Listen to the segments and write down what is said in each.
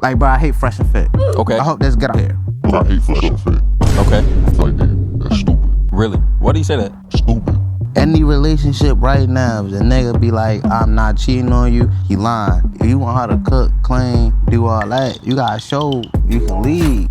Like, bro, I hate fresh and fit. Okay. I hope this get out here. I hate fresh and fit. Okay. Like that. That's stupid. Really? Why do you say that? Stupid. Any relationship right now, if the nigga be like, I'm not cheating on you, he lying. If you want her to cook, clean, do all that, you gotta show you can lead.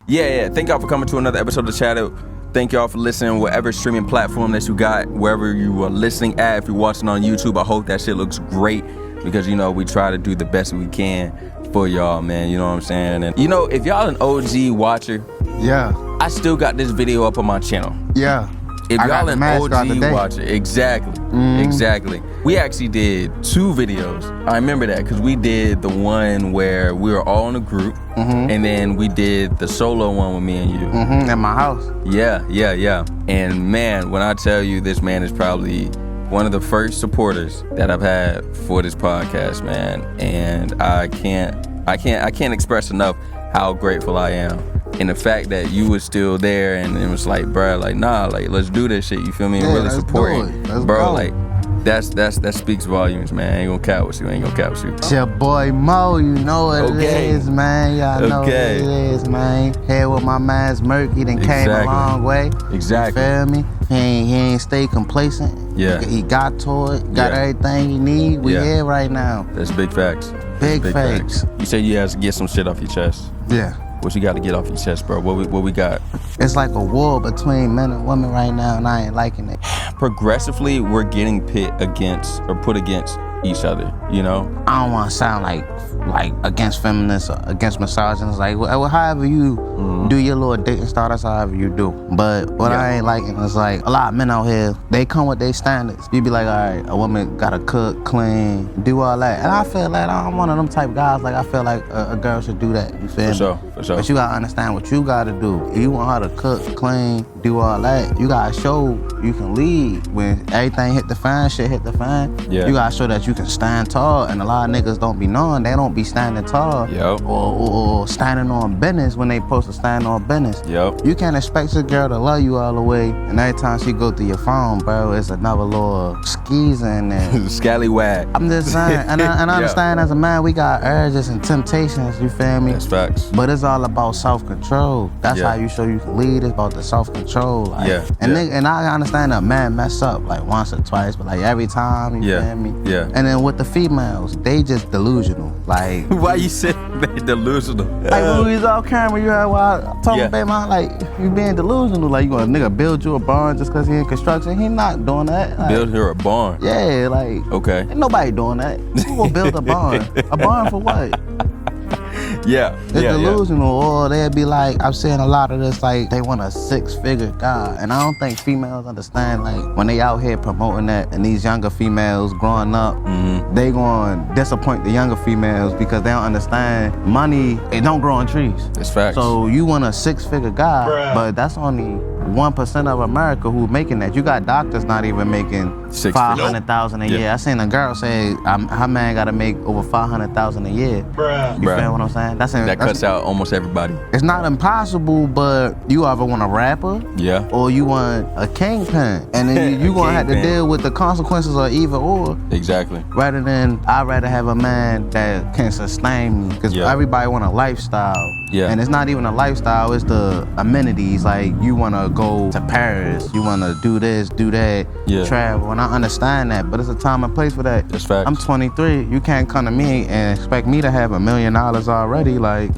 Yeah. Thank y'all for coming to another episode of the Chat Up. Thank y'all for listening, whatever streaming platform that you got, wherever you are listening at. If you're watching on YouTube, I hope that shit looks great because, you know, we try to do the best we can for y'all, man. You know what I'm saying? And, you know, if y'all an OG watcher, Yeah. I still got this video up on my channel. Yeah. If I got y'all the an mask out OG today. watcher, exactly. We actually did 2 videos. I remember that because we did the one where we were all in a group, and then we did the solo one with me and you. At my house. Yeah. And man, when I tell you, this man is probably one of the first supporters that I've had for this podcast, man. And I can't express enough how grateful I am. And the fact that you was still there and it was like, bruh, like, nah, like, let's do this shit, you feel me? Yeah, Really let's supporting. do it. Let's bro, go. like, that speaks volumes, man. Ain't gonna cap with you, It's your boy Mo, you know what it is, man. Y'all know what it is, man. Here with my man's Merc, he done came a long way. Exactly. You feel me? He ain't stay complacent. Yeah. He got to it, got everything he need. We here right now. That's big facts. Big facts. You said you had to get some shit off your chest. Yeah. What you got to get off your chest, bro? What we got? It's like a war between men and women right now, and I ain't liking it. Progressively, we're getting put against each other, you know? I don't want to sound like against feminists or against misogynists. Like, however you do your little dating style, that's however you do. But what I ain't liking is like a lot of men out here, they come with their standards. You be like, all right, a woman gotta cook, clean, do all that. And I feel like I'm one of them type guys. Like, I feel like a girl should do that. You feel me? For sure. But you gotta understand what you gotta do. If you want her to cook, clean, do all that, you gotta show you can lead. When everything hit the fan, shit hit the fan, you gotta show that you can stand tall. And a lot of niggas don't be knowing, they don't be standing tall or standing on business when they supposed to stand on business. You can't expect a girl to love you all the way, and every time she go through your phone, bro, it's another little skis in there. Scallywag. I'm just saying, and I understand as a man, we got urges and temptations, you feel me? That's facts. But it's all about self-control. That's how you show you can lead. It's about the self-control. Like, and I understand that man mess up like once or twice, but like every time, you feel me? And then with the females, they just delusional. Like, why you say they delusional? Like when we was off camera, you heard why I told my baby mom, like, you being delusional. Like, you gonna nigga build you a barn just cause he in construction? He not doing that. Like, build her a barn? Yeah, like, ain't nobody doing that. Who gonna build a barn? A barn for what? It's delusional. Or they'd be like, I'm seeing a lot of this, like, they want a 6-figure guy. And I don't think females understand, like, when they out here promoting that, and these younger females growing up, they gonna disappoint the younger females because they don't understand money, it don't grow on trees. That's facts. So you want a 6-figure guy, but that's only 1% of America who making that. You got doctors not even making $500,000 a year. I seen a girl say her man gotta make over $500,000 a year. You feel what I'm saying? That cuts out almost everybody. It's not impossible, but you either want a rapper, or you want a kingpin, and then you gonna have to deal with the consequences of either or. Exactly. Rather than, I'd rather have a man that can sustain me, because everybody want a lifestyle. And it's not even a lifestyle, it's the amenities. Like, you wanna go to Paris, you wanna do this, do that, travel, and I understand that, but it's a time and place for that. That's facts. I'm 23, you can't come to me and expect me to have $1 million already. Like,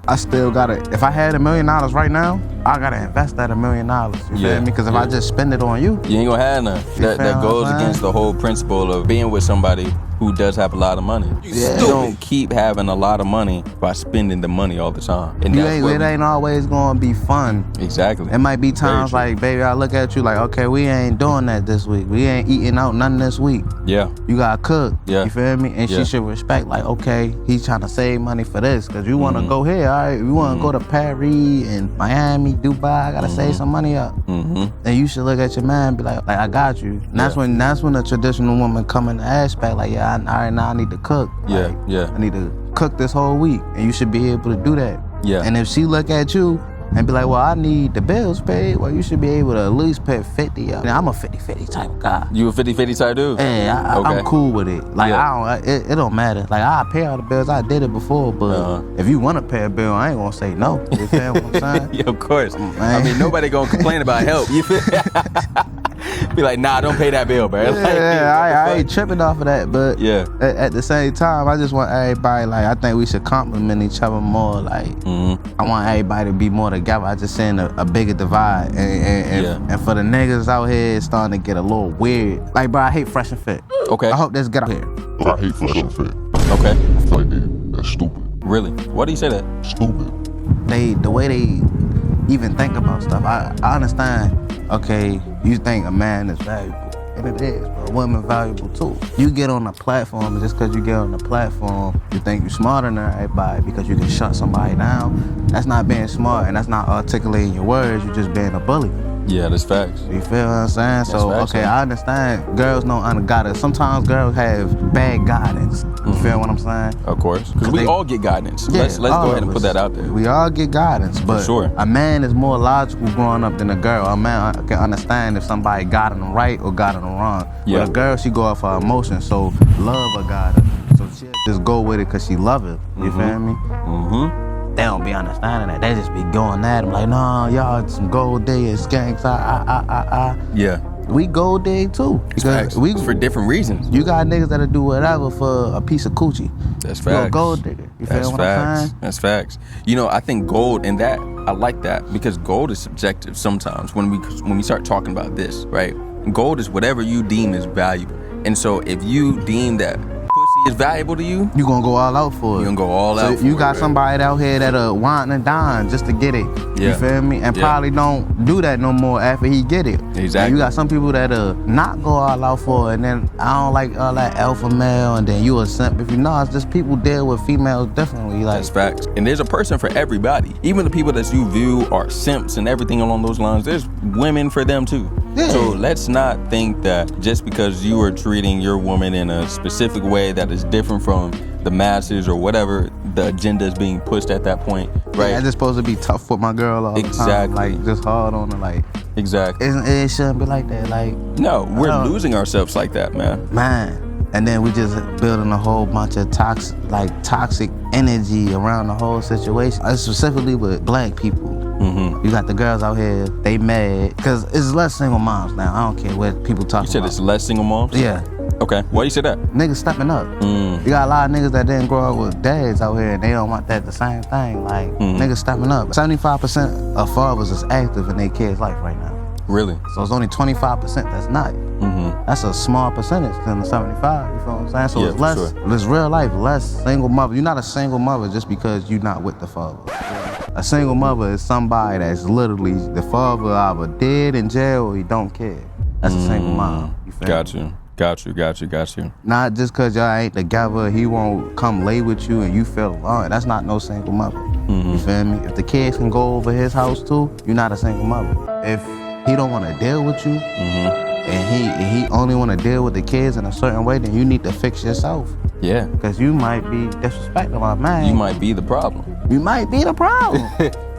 I still gotta, if I had $1 million right now, I gotta invest that $1 million. You feel me? Because if I just spend it on you, you ain't gonna have none. That goes against the whole principle of being with somebody who does have a lot of money. You don't keep having a lot of money by spending the money all the time. And it ain't always gonna be fun. Exactly. It might be times like, baby, I look at you like, okay, we ain't doing that this week. We ain't eating out nothing this week. You gotta cook. You feel me? And she should respect, like, okay, he's trying to save money for this, because you wanna go here, all right? We wanna go to Paris and Miami, Dubai, I gotta save some money up. And you should look at your man and be like, I got you. And that's when a traditional woman come in the aspect, like, all right, now I need to cook. I need to cook this whole week, and you should be able to do that. And if she look at you and be like, well, I need the bills paid. Well, you should be able to at least pay 50 up. I'm a 50-50 type of guy. You a 50-50 type dude? Yeah, okay. I'm cool with it. Like, it don't matter. Like, I pay all the bills. I did it before, but if you want to pay a bill, I ain't gonna say no. You feel what I'm saying? Yeah, of course. I mean, nobody gonna complain about help. You feel? Be like, nah, don't pay that bill, bro. I ain't tripping off of that, but at the same time, I just want everybody, like, I think we should compliment each other more. Like, I want everybody to be more together. I just seeing a bigger divide, and for the niggas out here, it's starting to get a little weird. Like, bro, I hate Fresh and Fit. Okay. I hope this get out here. I hate Fresh and Fit. Okay. I feel like that's stupid. Really? Why do you say that? Stupid. The way they even think about stuff, I understand. Okay, you think a man is valuable, and it is, but a woman valuable too. You get on a platform, and just because you get on the platform, you think you're smarter than everybody because you can shut somebody down. That's not being smart, and that's not articulating your words. You're just being a bully. Yeah, that's facts. You feel what I'm saying? So, facts, okay, I understand girls know guidance. Sometimes girls have bad guidance. You feel what I'm saying? Of course. Because we all get guidance. Yeah, let's go ahead and put that out there. We all get guidance, but a man is more logical growing up than a girl. A man can understand if somebody got him right or got him wrong. Yeah. But a girl, she go off her emotions, so love her guide her. So she'll just go with it because she love it. You feel me? They don't be understanding that. They just be going at him like, nah, y'all some gold diggers, skanks, Yeah. We gold dig too. Because it's for different reasons. You got niggas that'll do whatever for a piece of coochie. That's facts. You a gold digger. You feel what I'm saying? That's facts. You know, I think gold and that, I like that because gold is subjective sometimes when we start talking about this, right? Gold is whatever you deem is valuable. And so if you deem that pussy is valuable to you, you gonna go all out for it. You gonna go all out for it. So you got somebody out here that'll want and dine just to get it. Yeah. You feel me? And probably don't do that no more after he get it. Exactly. And you got some people that'll not go all out for it, and then I don't like all that alpha male, and then you a simp. If you know, it's just people deal with females differently. Like, that's facts. And there's a person for everybody. Even the people that you view are simps and everything along those lines, there's women for them too. Yeah. So let's not think that just because you are treating your woman in a specific way that is different from the masses or whatever the agenda is being pushed at that point, right? Yeah, I just supposed to be tough with my girl all the time. Like, just hard on her, like. Exactly. It shouldn't be like that. Like, no, we're losing ourselves like that, man. And then we just building a whole bunch of toxic energy around the whole situation. Specifically with black people. You got the girls out here, they mad because it's less single moms now. I don't care what people talk about. You said it's less single moms? Yeah. Okay, why you say that? Niggas stepping up. You got a lot of niggas that didn't grow up with dads out here and they don't want that the same thing. Like, niggas stepping up. 75% of fathers is active in their kids' life right now. Really? So it's only 25% that's not. That's a small percentage than the 75, you feel what I'm saying? So it's less, it's real life, less single mother. You're not a single mother just because you're not with the father. A single mother is somebody that's literally, the father either dead in jail or he don't care. That's a single mom. You feel me? Got you. Not just because y'all ain't together, he won't come lay with you and you feel alone. That's not no single mother. You feel me? If the kids can go over his house too, you're not a single mother. If he don't want to deal with you, and he only want to deal with the kids in a certain way, then you need to fix yourself. Yeah. Because you might be disrespecting my man. You might be the problem. You might be the problem.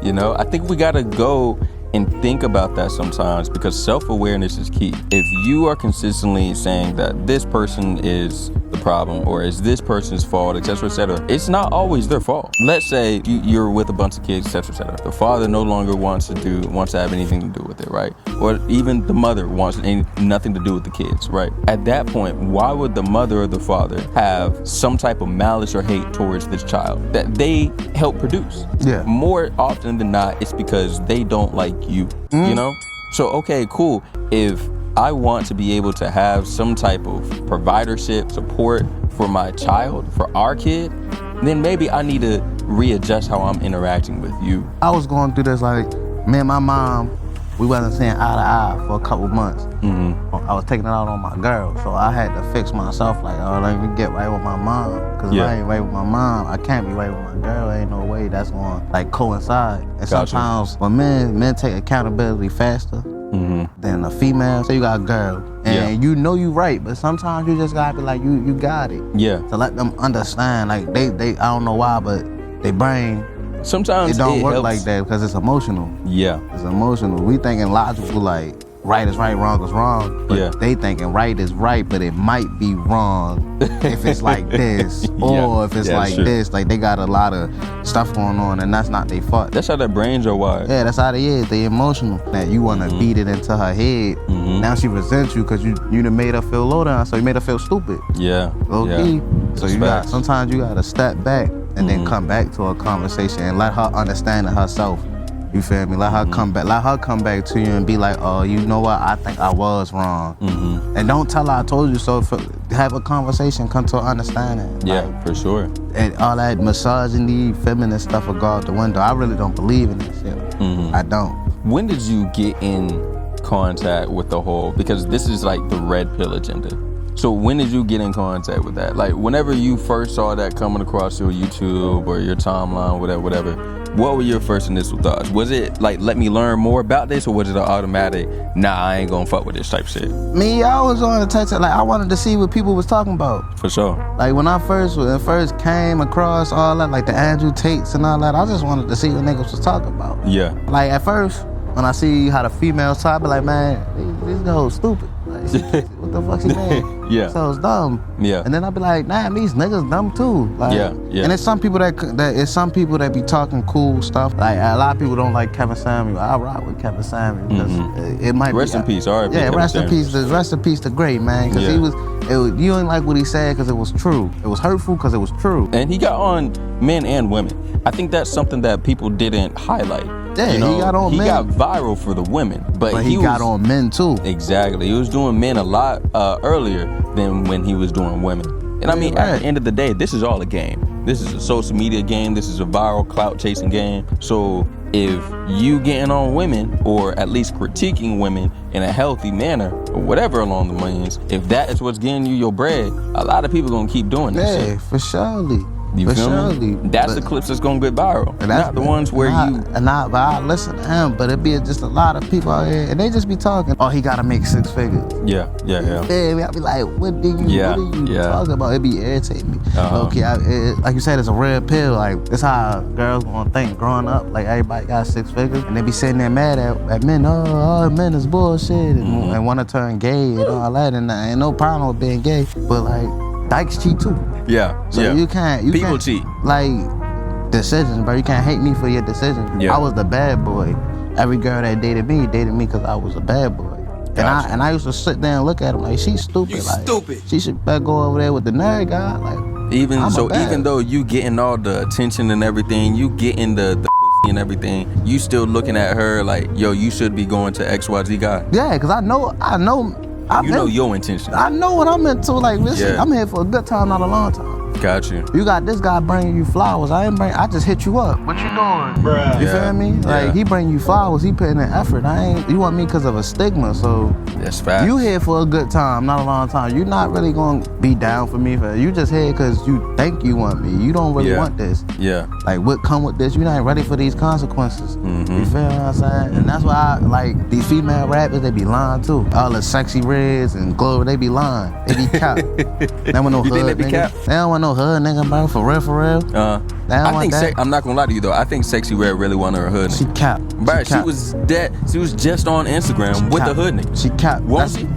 You know, I think we gotta go and think about that sometimes because self-awareness is key. If you are consistently saying that this person is the problem or is this person's fault, etc., it's not always their fault. Let's say you're with a bunch of kids, etc. The father no longer wants to have anything to do with it, right? Or even the mother wants nothing to do with the kids, right? At that point, why would the mother or the father have some type of malice or hate towards this child that they help produce? Yeah. More often than not, it's because they don't like you, you know? So, okay, cool. If I want to be able to have some type of providership, support for my child, for our kid, then maybe I need to readjust how I'm interacting with you. I was going through this, like, me and my mom, we wasn't seeing eye to eye for a couple months. I was taking it out on my girl, so I had to fix myself, like, oh, let me get right with my mom. Because if I ain't right with my mom, I can't be right with my girl. Ain't no way that's going to, like, coincide. And sometimes when men take accountability faster than a female. Say you got a girl, and you know you right, but sometimes you just got to be like, you got it. Yeah. To let them understand, like, they I don't know why, but they brain sometimes it don't work helps. like that because it's emotional. Yeah. It's emotional. We thinking logical, like right is right, wrong is wrong. But they thinking right is right, but it might be wrong if it's like this, or if it's like this. Like they got a lot of stuff going on, and that's not their fault. That's how their brains are wired. Yeah, that's how they is. They emotional. That you want to beat it into her head. Now she resents you because you done made her feel low down, so you made her feel stupid. Yeah. Low key. So sometimes you gotta step back and then come back to a conversation and let her understand it herself. You feel me? Let her come back. Let her come back to you and be like, "Oh, you know what? I think I was wrong." And don't tell her I told you so. Have a conversation. Come to an understanding. Yeah, like, for sure. And all that misogyny, feminist stuff will go out the window. I really don't believe in that shit. I don't. When did you get in contact with the whole? Because this is like the red pill agenda. So when did you get in contact with that? Like whenever you first saw that coming across your YouTube or your timeline, whatever, what were your first initial thoughts? Was it like, let me learn more about this, or was it an automatic, nah, I ain't gonna fuck with this type shit? Me, I was on the text, like I wanted to see what people was talking about. For sure. Like when I first came across all that, like the Andrew Tates and all that, I just wanted to see what niggas was talking about. Yeah. Like at first, when I see how the females talk, I be like, man, these girls stupid. Like, what the fuck she mean? Yeah. So it's dumb. Yeah. And then I be like, nah, these niggas dumb too. Like, yeah. And it's some people that be talking cool stuff. Like a lot of people don't like Kevin Samuel. I rock with Kevin Samuel because it might rest be. In peace. All right. Yeah, rest in peace. Rest in peace, the great man. Because you ain't like what he said because it was true. It was hurtful because it was true. And he got on men and women. I think that's something that people didn't highlight. Yeah, he got on men. He got viral for the women, but he got on men too. Exactly. He was doing men a lot earlier than when he was doing women. And I mean, at the end of the day, this is all a game. This is a social media game. This is a viral clout chasing game. So if you getting on women, or at least critiquing women in a healthy manner, or whatever along the lines, if that is what's getting you your bread, a lot of people gonna keep doing this shit. Yeah, for surely. You feel me? That's the clips that's gonna get viral. Not the ones where but I listen to him, but it be just a lot of people out here, and they just be talking, oh, he gotta make 6 figures. Yeah. I be like, what are you talking about? It be irritating me. Okay, like you said, it's a red pill. Like, that's how girls gonna think growing up. Like, everybody got 6 figures, and they be sitting there mad at men. Oh, men is bullshit, and wanna turn gay and all that, and ain't no problem with being gay, but like, dykes cheat too. Yeah. So you can't. People cheat. Like, decisions, bro. You can't hate me for your decisions. Yeah. I was the bad boy. Every girl that dated me because I was a bad boy. Gotcha. And I used to sit there and look at him like, she's stupid. Stupid. She should better go over there with the nerd guy. Like, even though you getting all the attention and everything, you getting the pussy and everything, you still looking at her like, yo, you should be going to XYZ guy. Yeah, because I know your intention. I know what I'm into. Like, listen, I'm here for a good time, not a long time. Got you. You got this guy bringing you flowers. I just hit you up. What you doing? Bruh. You feel me? Like, he bring you flowers. He putting in effort. You want me because of a stigma. So that's fact. You here for a good time, not a long time. You're not really going to be down for me. You just here because you think you want me. You don't really want this. Yeah. Like, what come with this? You're not ready for these consequences. You feel what I'm saying? And that's why like these female rappers, they be lying too. All the sexy reds and glory, they be lying. They be cap. They don't want no hood nigga. They don't want no hood nigga, bro. For real. I think I'm not gonna lie to you though. I think Sexy Red really wanted her hood nigga. She cap. But she was just on Instagram with the hood nigga. She cap.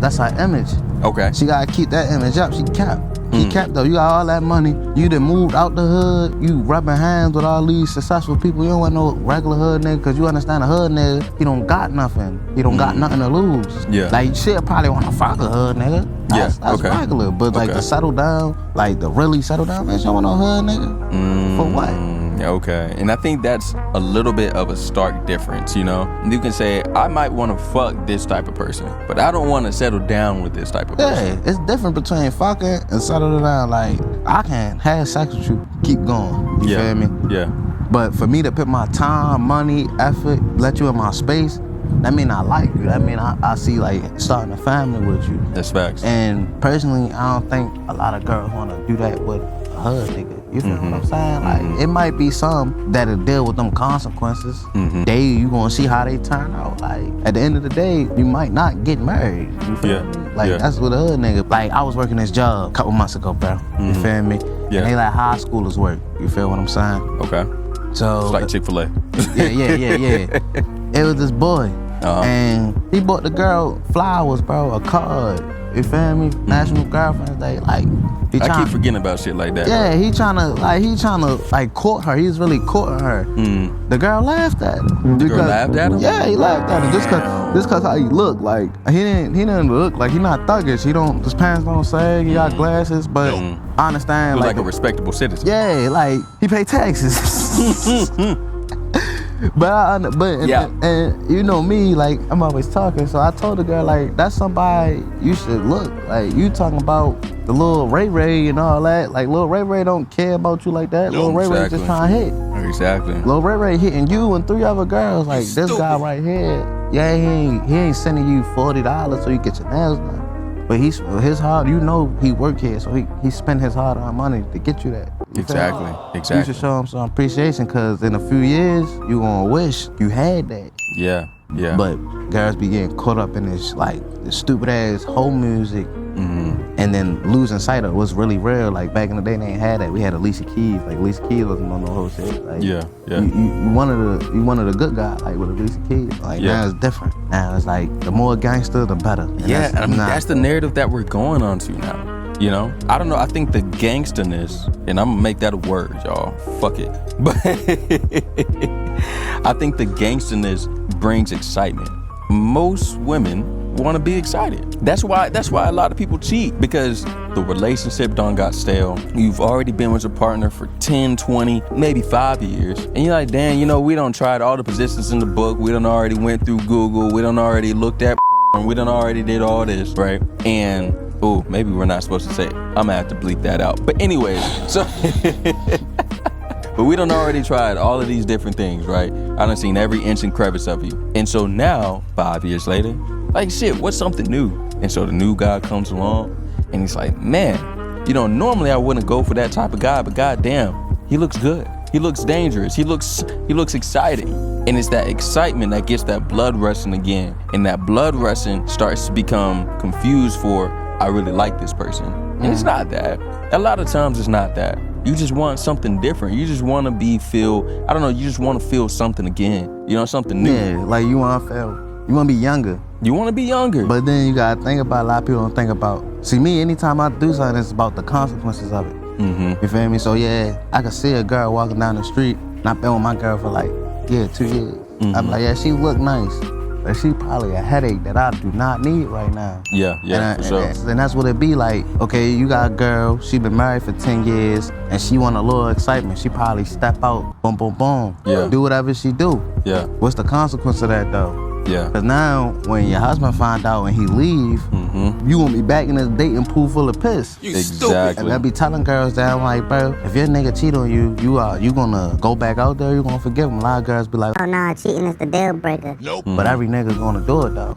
That's her image. Okay. She gotta keep that image up. She cap. He cap though. You got all that money. You done moved out the hood. You rubbing hands with all these successful people. You don't want no regular hood nigga, because you understand a hood nigga, he don't got nothing. He don't got nothing to lose. Yeah. Like, she'll probably want to fuck a hood nigga. That's regular. But like to settle down, like to really settle down, man, she don't want no hood nigga. For what? Okay. And I think that's a little bit of a stark difference, you know? You can say, I might want to fuck this type of person, but I don't want to settle down with this type of person. Yeah, it's different between fucking and settling down. Like, I can have sex with you, keep going. You feel me? Yeah. But for me to put my time, money, effort, let you in my space, that mean I like you. That mean I see like starting a family with you. That's facts. And personally, I don't think a lot of girls want to do that with a hood nigga. You feel what I'm saying? Like, it might be some that'll deal with them consequences. You gonna see how they turn out. Like, at the end of the day, you might not get married. You feel me? Like, that's what a hood nigga. Like, I was working this job a couple months ago, bro. You feel me? Yeah. And they like high schoolers work. You feel what I'm saying? Okay. So it's like Chick-fil-A. Yeah. It was this boy, and he bought the girl flowers, bro, a card. You feel me? National Girlfriend's Day. Like, I keep forgetting about shit like that. Yeah, he trying to court her. He's really courting her. The girl laughed at him. The girl laughed at him? Yeah, he laughed at him just cause how he looked. Like, he didn't look like he not thuggish. His pants don't sag. He got glasses, but I understand. He was like a respectable citizen. Yeah, like he paid taxes. And you know me, like I'm always talking. So I told the girl, like, that's somebody you should look. Like, you talking about the little Ray Ray and all that. Like, little Ray Ray don't care about you like that. Little Ray Ray just trying to hit. Exactly. Little Ray Ray hitting you and 3 other girls. Like, this guy right here, yeah, he ain't sending you $40 so you get your nails done. But his hard, you know, he work here, so he spent his hard-earned money to get you that. Exactly. You should show him some appreciation, because in a few years, you gonna wish you had that. Yeah. But girls be getting caught up in this, like, this stupid-ass whole music, and then losing sight of what's really real. Like, back in the day, they ain't had that. We had Alicia Keys. Like, Alicia Keys wasn't on no whole shit. Like, Yeah. You wanted a good guy, like, with Alicia Keys. Like, now it's different. Now it's like, the more gangster, the better. And I mean, that's the narrative that we're going on to now. You know? I don't know. I think the gangsterness, and I'm gonna make that a word, y'all. Fuck it. But I think the gangsterness brings excitement. Most women want to be excited. That's why a lot of people cheat, because the relationship done got stale. You've already been with your partner for 10, 20, maybe 5 years. And you're like, damn, you know, we done tried all the positions in the book. We done already went through Google. We done already looked at porn. We done already did all this, right? And, maybe we're not supposed to say it. I'm gonna have to bleep that out. But anyways, so... But we done already tried all of these different things, right? I done seen every inch and crevice of you. And so now, 5 years later, like, shit, what's something new? And so the new guy comes along, and he's like, man, you know, normally I wouldn't go for that type of guy, but goddamn, he looks good. He looks dangerous. He looks exciting. And it's that excitement that gets that blood rushing again. And that blood rushing starts to become confused for, I really like this person. And it's not that. A lot of times it's not that. You just want something different. You just want to you just want to feel something again. You know, something new. Yeah, like you want to be younger. You want to be younger. But then you got to think about, a lot of people don't think about, see me, anytime I do something, it's about the consequences of it. You feel me? So yeah, I could see a girl walking down the street, and I've been with my girl for like, 2 years. I'm like, yeah, she look nice, but she probably a headache that I do not need right now. For sure. And that's what it be like. Okay, you got a girl, she been married for 10 years, and she want a little excitement. She probably step out, boom, boom, boom. Yeah. Do whatever she do. Yeah. What's the consequence of that though? Yeah. Because now, when your husband find out and he leave, you gonna be back in this dating pool full of piss. Exactly. And I be telling girls that, I'm like, bro, if your nigga cheat on you, you gonna go back out there, you gonna forgive him. A lot of girls be like, oh nah, cheating is the deal breaker. Nope. but every nigga gonna do it though.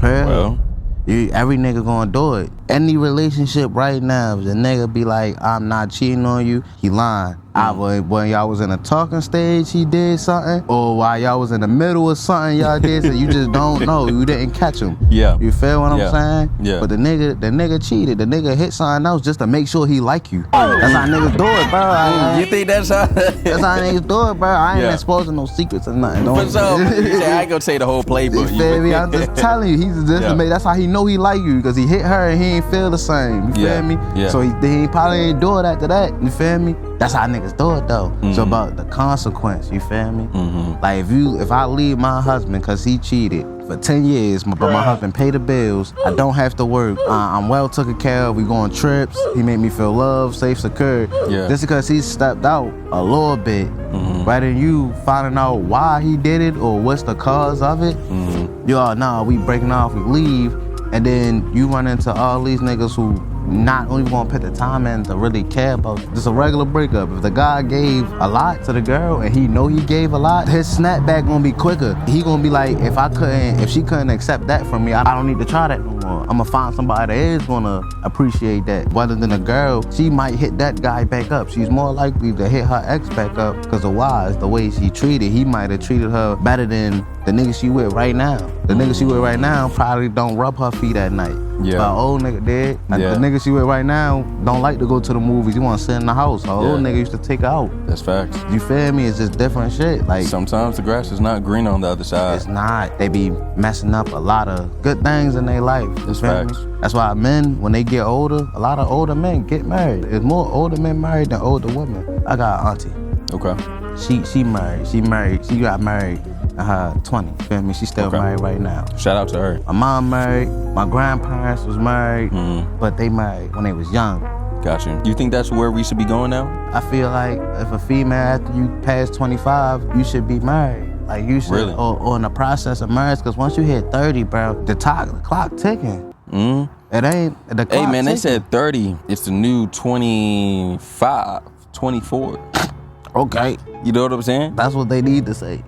Well, Every nigga gonna do it. Any relationship right now, if the nigga be like, I'm not cheating on you, he lying. Either when y'all was in a talking stage, he did something, or while y'all was in the middle of something y'all did, so you just don't know. You didn't catch him. Yeah. You feel what I'm saying? Yeah. But the nigga cheated. The nigga hit something else just to make sure he like you. That's how niggas do it, bro. You think that's how? That's how niggas do it, bro. I ain't exposing no secrets or nothing. For sure. I ain't gonna say the whole playbook. You feel me? I'm just telling you, he's just that's how he know he like you, because he hit her and he ain't feel the same. You feel me? Yeah. So he probably ain't do it after that. You feel me? That's how niggas do it though. So about the consequence, you feel me? Like if I leave my husband because he cheated for 10 years, but my husband pay the bills, I don't have to work, I'm well taken care of, we go on trips, he made me feel loved, safe, secure. Just because he stepped out a little bit, rather than you finding out why he did it or what's the cause of it, you all know we breaking off, we leave, and then you run into all these niggas who not only gonna put the time in to really care about you. Just a regular breakup. If the guy gave a lot to the girl and he know he gave a lot, his snapback gonna be quicker. He gonna be like, if she couldn't accept that from me, I don't need to try that no more. I'm gonna find somebody that is gonna appreciate that. Rather than a girl, she might hit that guy back up. She's more likely to hit her ex back up because of why? It's the way she treated. He might have treated her better than the nigga she with right now. The nigga she with right now probably don't rub her feet at night. Yeah. But an old nigga did. Like the nigga she with right now don't like to go to the movies. He want to sit in the house. An old nigga used to take her out. That's facts. You feel me? It's just different shit. Like sometimes the grass is not green on the other side. It's not. They be messing up a lot of good things in their life. That's facts. That's why men, when they get older, a lot of older men get married. There's more older men married than older women. I got an auntie. Okay. She married. She got married at her 20. Feel me? She's still married right now. Shout out to her. My mom married. My grandparents was married, but they married when they was young. Gotcha. You think that's where we should be going now? I feel like if a female after you pass 25, you should be married. Like you should, really? or in the process of marriage, because once you hit 30, bro, the clock ticking. It ain't the clock. Hey man, ticking. They said 30. It's the new 25, 24. Okay. You know what I'm saying? That's what they need to say.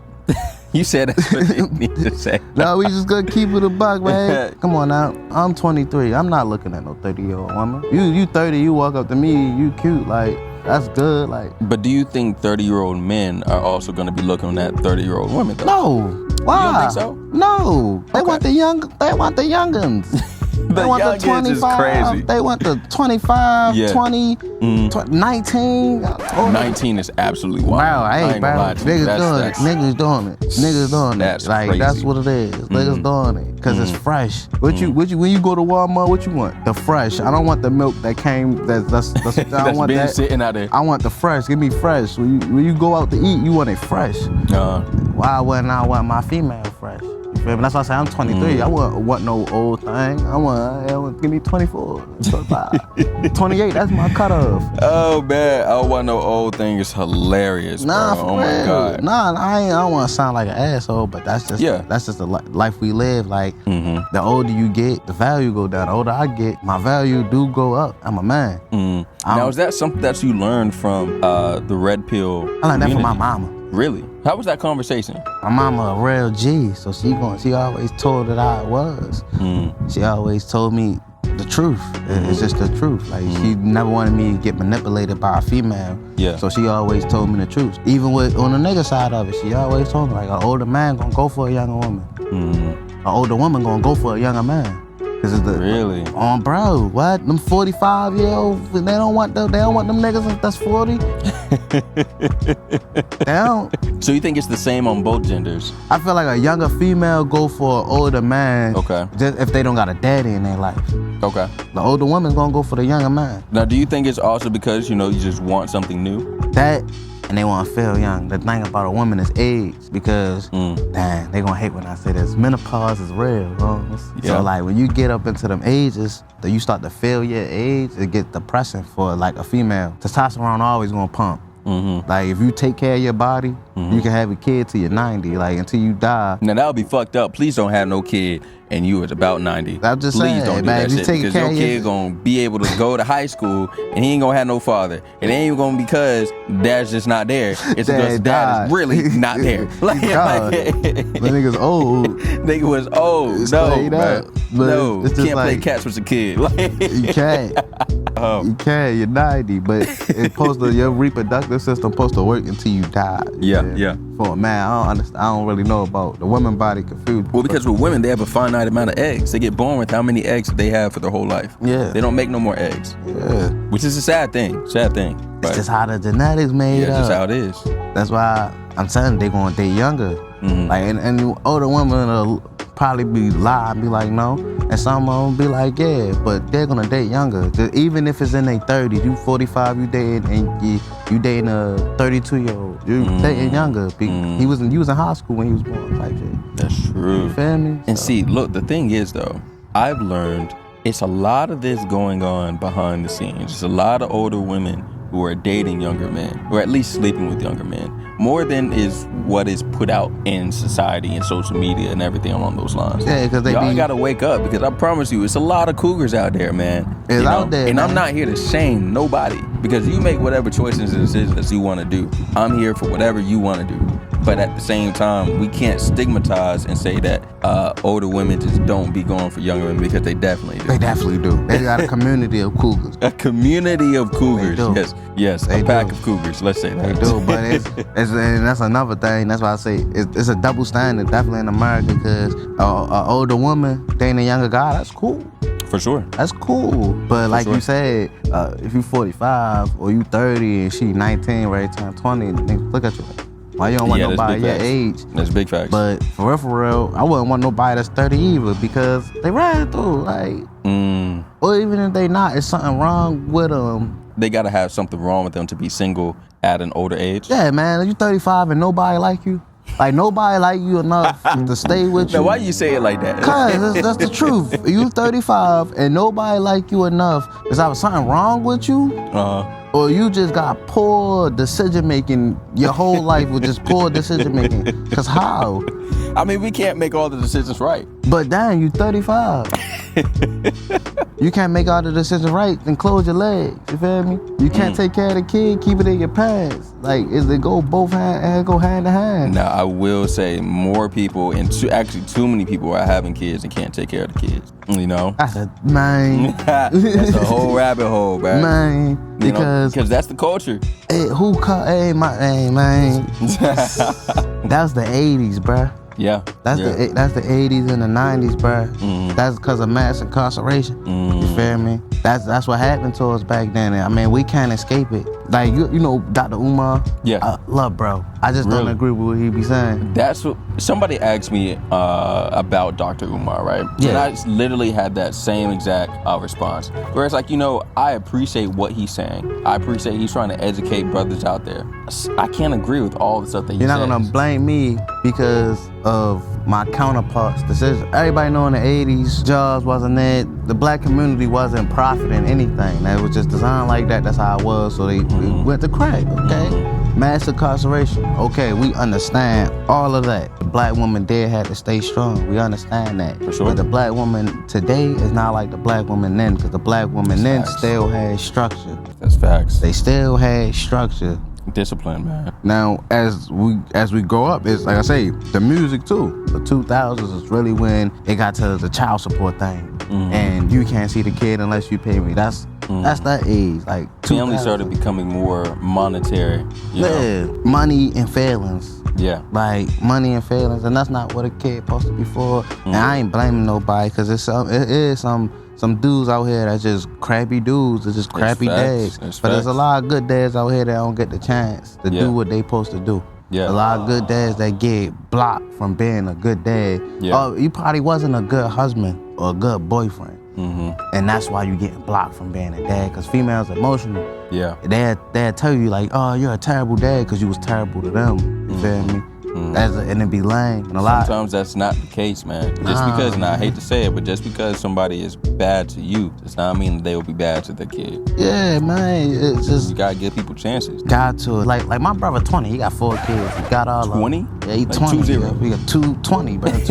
You said that's what they need to say. No, we just gonna keep it a buck, man. Come on now. I'm 23. I'm not looking at no 30-year-old woman. You 30, you walk up to me, you cute, like, that's good, like. But do you think 30-year-old men are also gonna be looking at 30-year-old women though? No. Why? You don't think so? No. They want the youngins. The want the 25. Is crazy. They want the 25, 20, 19. 19 is absolutely wild. Wow, hey, bro. Niggas doing it. That's like crazy. That's what it is. Niggas doing it because it's fresh. When you go to Walmart, what you want? The fresh. I don't want the milk that came. That's I don't want been that. Sitting out there. I want the fresh. Give me fresh. When you go out to eat, you want it fresh. Why wouldn't I want my female fresh? That's why I say I'm 23. I want no old thing. I want give me 24, 25, 28. That's my cutoff. Oh man, I don't want no old thing. It's hilarious, nah, bro. For oh my real. god. Nah, I don't want to sound like an asshole, but that's just the life we live. Like the older you get, the value go down. The older I get, my value do go up. I'm a man. Now is that something that you learned from the red pill? I learned that from my mama. Really? How was that conversation? My mama a real G, so she always told it how it was. She always told me the truth. It's just the truth. Like she never wanted me to get manipulated by a female. Yeah. So she always told me the truth. Even on the nigga side of it, she always told me like an older man gonna go for a younger woman. An older woman gonna go for a younger man. Really? Bro, what? Them 45-year-olds, they don't want them niggas that's 40. They don't. So you think it's the same on both genders? I feel like a younger female go for an older man. Okay. Just if they don't got a daddy in their life. Okay. The older woman's gonna go for the younger man. Now, do you think it's also because, you just want something new? That, and they want to feel young. The thing about a woman is age, because, damn, they gonna hate when I say this. Menopause is real, bro. So, like, when you get up into them ages, that you start to feel your age, it gets depressing for, like, a female. Testosterone always gonna pump. Like, if you take care of your body, you can have a kid till you're 90, like, until you die. Now, that would be fucked up. Please don't have no kid and you was about 90. I'm just Please saying, don't do man, that shit, because your kid gonna be able to go to high school and he ain't gonna have no father. It ain't gonna be because dad's just not there. It's because dad is really not there. That nigga's old. Nigga was old. No, man. No, it's can't like, play catch with a kid. You can't. You can. You're 90, but it's supposed to, your reproductive system supposed to work until you die. Yeah. For a man, I don't understand. I don't really know about the woman body confused. Well, because with women, they have a finite amount of eggs. They get born with how many eggs they have for their whole life. Yeah. They don't make no more eggs. Yeah. Which is a sad thing. It's just how the genetics made up. Yeah, just how it is. That's why I'm telling you, they gonna date younger. Like, and older women will probably be lie and be like, no. And some of them be like, yeah, but they're gonna date younger. Even if it's in their 30s, you 45, you dating, and you dating a 32-year-old. You dating younger. He was in high school when he was born, type shit. That's true. You feel me? And see, look, the thing is though, I've learned it's a lot of this going on behind the scenes. There's a lot of older women who are dating younger men, or at least sleeping with younger men, more than is what is put out in society and social media and everything along those lines. Yeah, because y'all gotta wake up, because I promise you, it's a lot of cougars out there, man. It's out there, and man. I'm not here to shame nobody, because you make whatever choices and decisions you want to do. I'm here for whatever you want to do. But at the same time, we can't stigmatize and say that older women just don't be going for younger women, because they definitely do. They definitely do. They got a community of cougars. A community of cougars. Yes, a pack of cougars. Let's say that. They do, but and that's another thing. That's why I say it's a double standard, definitely in America, because an older woman dating a younger guy, that's cool. For sure. That's cool. But like you said, if you 45 or you 30 and she 19, ready to turn 20, nigga, look at you. Why you don't want nobody your age? That's big facts. But for real, I wouldn't want nobody that's 30 either because they ride through, like, or even if they not, it's something wrong with them. They gotta have something wrong with them to be single at an older age. Yeah, man, you 35 and nobody like you. Like, nobody like you enough to stay with you. Now, why you say it like that? Cause that's the truth. You 35 and nobody like you enough. Is there something wrong with you? Or you just got poor decision making your whole life with just poor decision making? Cause how? I mean, we can't make all the decisions right. But damn, you 35. You can't make all the decisions right, then close your legs. You feel me? You can't take care of the kid, keep it in your pants. Like, is it go both hand in hand? Now, I will say more people, and too many people are having kids and can't take care of the kids. You know? That's man. That's a whole rabbit hole, bro. Man, because that's the culture. Man. That's the 80s, bruh. Yeah. That's the 80s and the 90s, bruh. That's because of mass incarceration. You feel me? That's what happened to us back then. I mean, we can't escape it. Like, you know, Dr. Umar. Yeah. Love, bro. I just don't agree with what he be saying. That's what somebody asked me about Dr. Umar, right? Yeah. And I literally had that same exact response. Where it's like, you know, I appreciate what he's saying. I appreciate he's trying to educate brothers out there. I can't agree with all the stuff that he says. You're not gonna blame me because of my counterparts' decision. Everybody know in the 80s, jobs wasn't it. The black community wasn't profiting anything. It was just designed like that. That's how it was. So they went to crack, okay? Mass incarceration. Okay, we understand all of that. The black woman there had to stay strong. We understand that. For sure. But the black woman today is not like the black woman then, because the black woman then still had structure. That's facts. They still had structure. Discipline, man. Now, as we grow up, it's like I say, the music too. The 2000s is really when it got to the child support thing, and you can't see the kid unless you pay me. That's that age. Like, family started becoming more monetary. You know? Money and feelings. Yeah. Like, money and feelings, and that's not what a kid supposed to be for. And I ain't blaming nobody, because it is some dudes out here that's just crappy dudes, it's just crappy dads. But there's a lot of good dads out here that don't get the chance to do what they supposed to do. Yeah. A lot of good dads that get blocked from being a good dad. Yeah. Oh, you probably wasn't a good husband or a good boyfriend. And that's why you getting blocked from being a dad, because females are emotional. Yeah. They'll tell you like, oh, you're a terrible dad because you was terrible to them. You feel me? And it be lame. And sometimes that's not the case, man. Just because, and I hate to say it, but just because somebody is bad to you does not mean that they will be bad to their kid. Yeah, man. It's just, you gotta give people chances. Got to. Like my brother 20, he got 4 kids. He got all 20? Yeah, he like 20. 2-0. He got 20, bro. He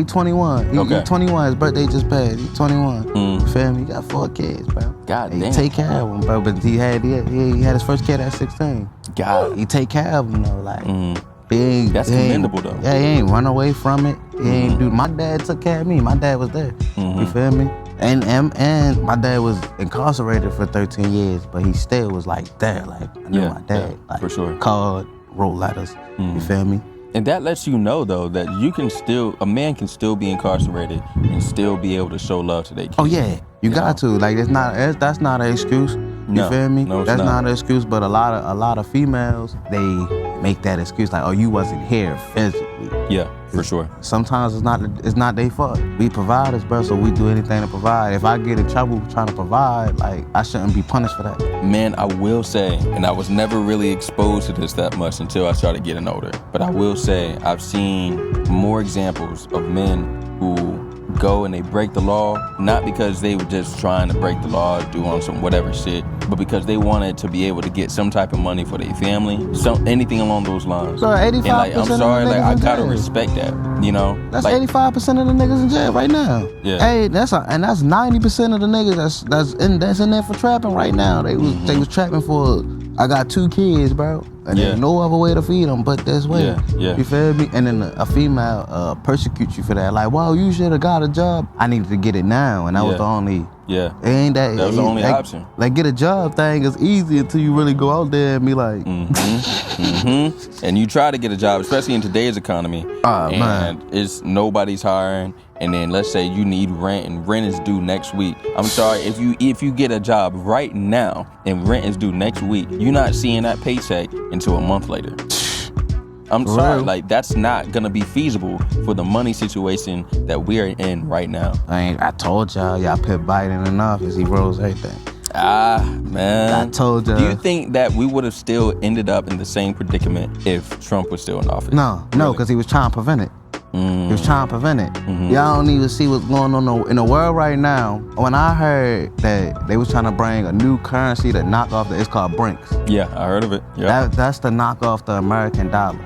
21. He 21. His birthday just passed. He 21. You feel me? He got 4 kids, bro. God damn. He take care of them, bro. But he had his first kid at 16. God. He take care of them though, like. That's commendable though. Yeah, he ain't run away from it. He ain't do. My dad took care of me. My dad was there. You feel me? And my dad was incarcerated for 13 years, but he still was like there. Like, I knew my dad. Like, for sure. Called, wrote letters. You feel me? And that lets you know though that a man can still be incarcerated and still be able to show love to their kids. Oh yeah, you got to. Like, that's not an excuse. You feel me? No, that's not an excuse. But a lot of females, they make that excuse like, oh, you wasn't here physically. Yeah, for sure. Sometimes it's not their fault. We providers, bro, so we do anything to provide. If I get in trouble trying to provide, like, I shouldn't be punished for that. Man, I will say, and I was never really exposed to this that much until I started getting older, but I will say I've seen more examples of men who go and they break the law, not because they were just trying to break the law, do on some whatever shit, but because they wanted to be able to get some type of money for their family, anything along those lines. So 85% and like, I'm sorry, of the niggas I in gotta jail. respect that, you know? That's like, 85% of the niggas in jail right now. Yeah. Hey, that's 90% of the niggas that's in there for trapping right now. They was trapping for. I got 2 kids, bro. And there's no other way to feed them but this way. Yeah. You feel me? And then a female persecutes you for that. Like, wow, you should have got a job. I needed to get it now, and that was the only. Yeah. It ain't that. That was the only option. Like, get a job thing is easy until you really go out there and be like. And you try to get a job, especially in today's economy. Man. It's nobody's hiring. and then let's say you need rent and rent is due next week. I'm sorry, if you get a job right now and rent is due next week, you're not seeing that paycheck until a month later. I'm sorry, like that's not gonna be feasible for the money situation that we are in right now. I told y'all put Biden in office, he rose everything. Man. I told you. Do you think that we would have still ended up in the same predicament if Trump was still in office? No, because he was trying to prevent it. He was trying to prevent it. Y'all don't even see what's going on in the world right now. When I heard that they was trying to bring a new currency to knock off it's called Brinks. Yeah, I heard of it. Yeah. That's to knock off the American dollar.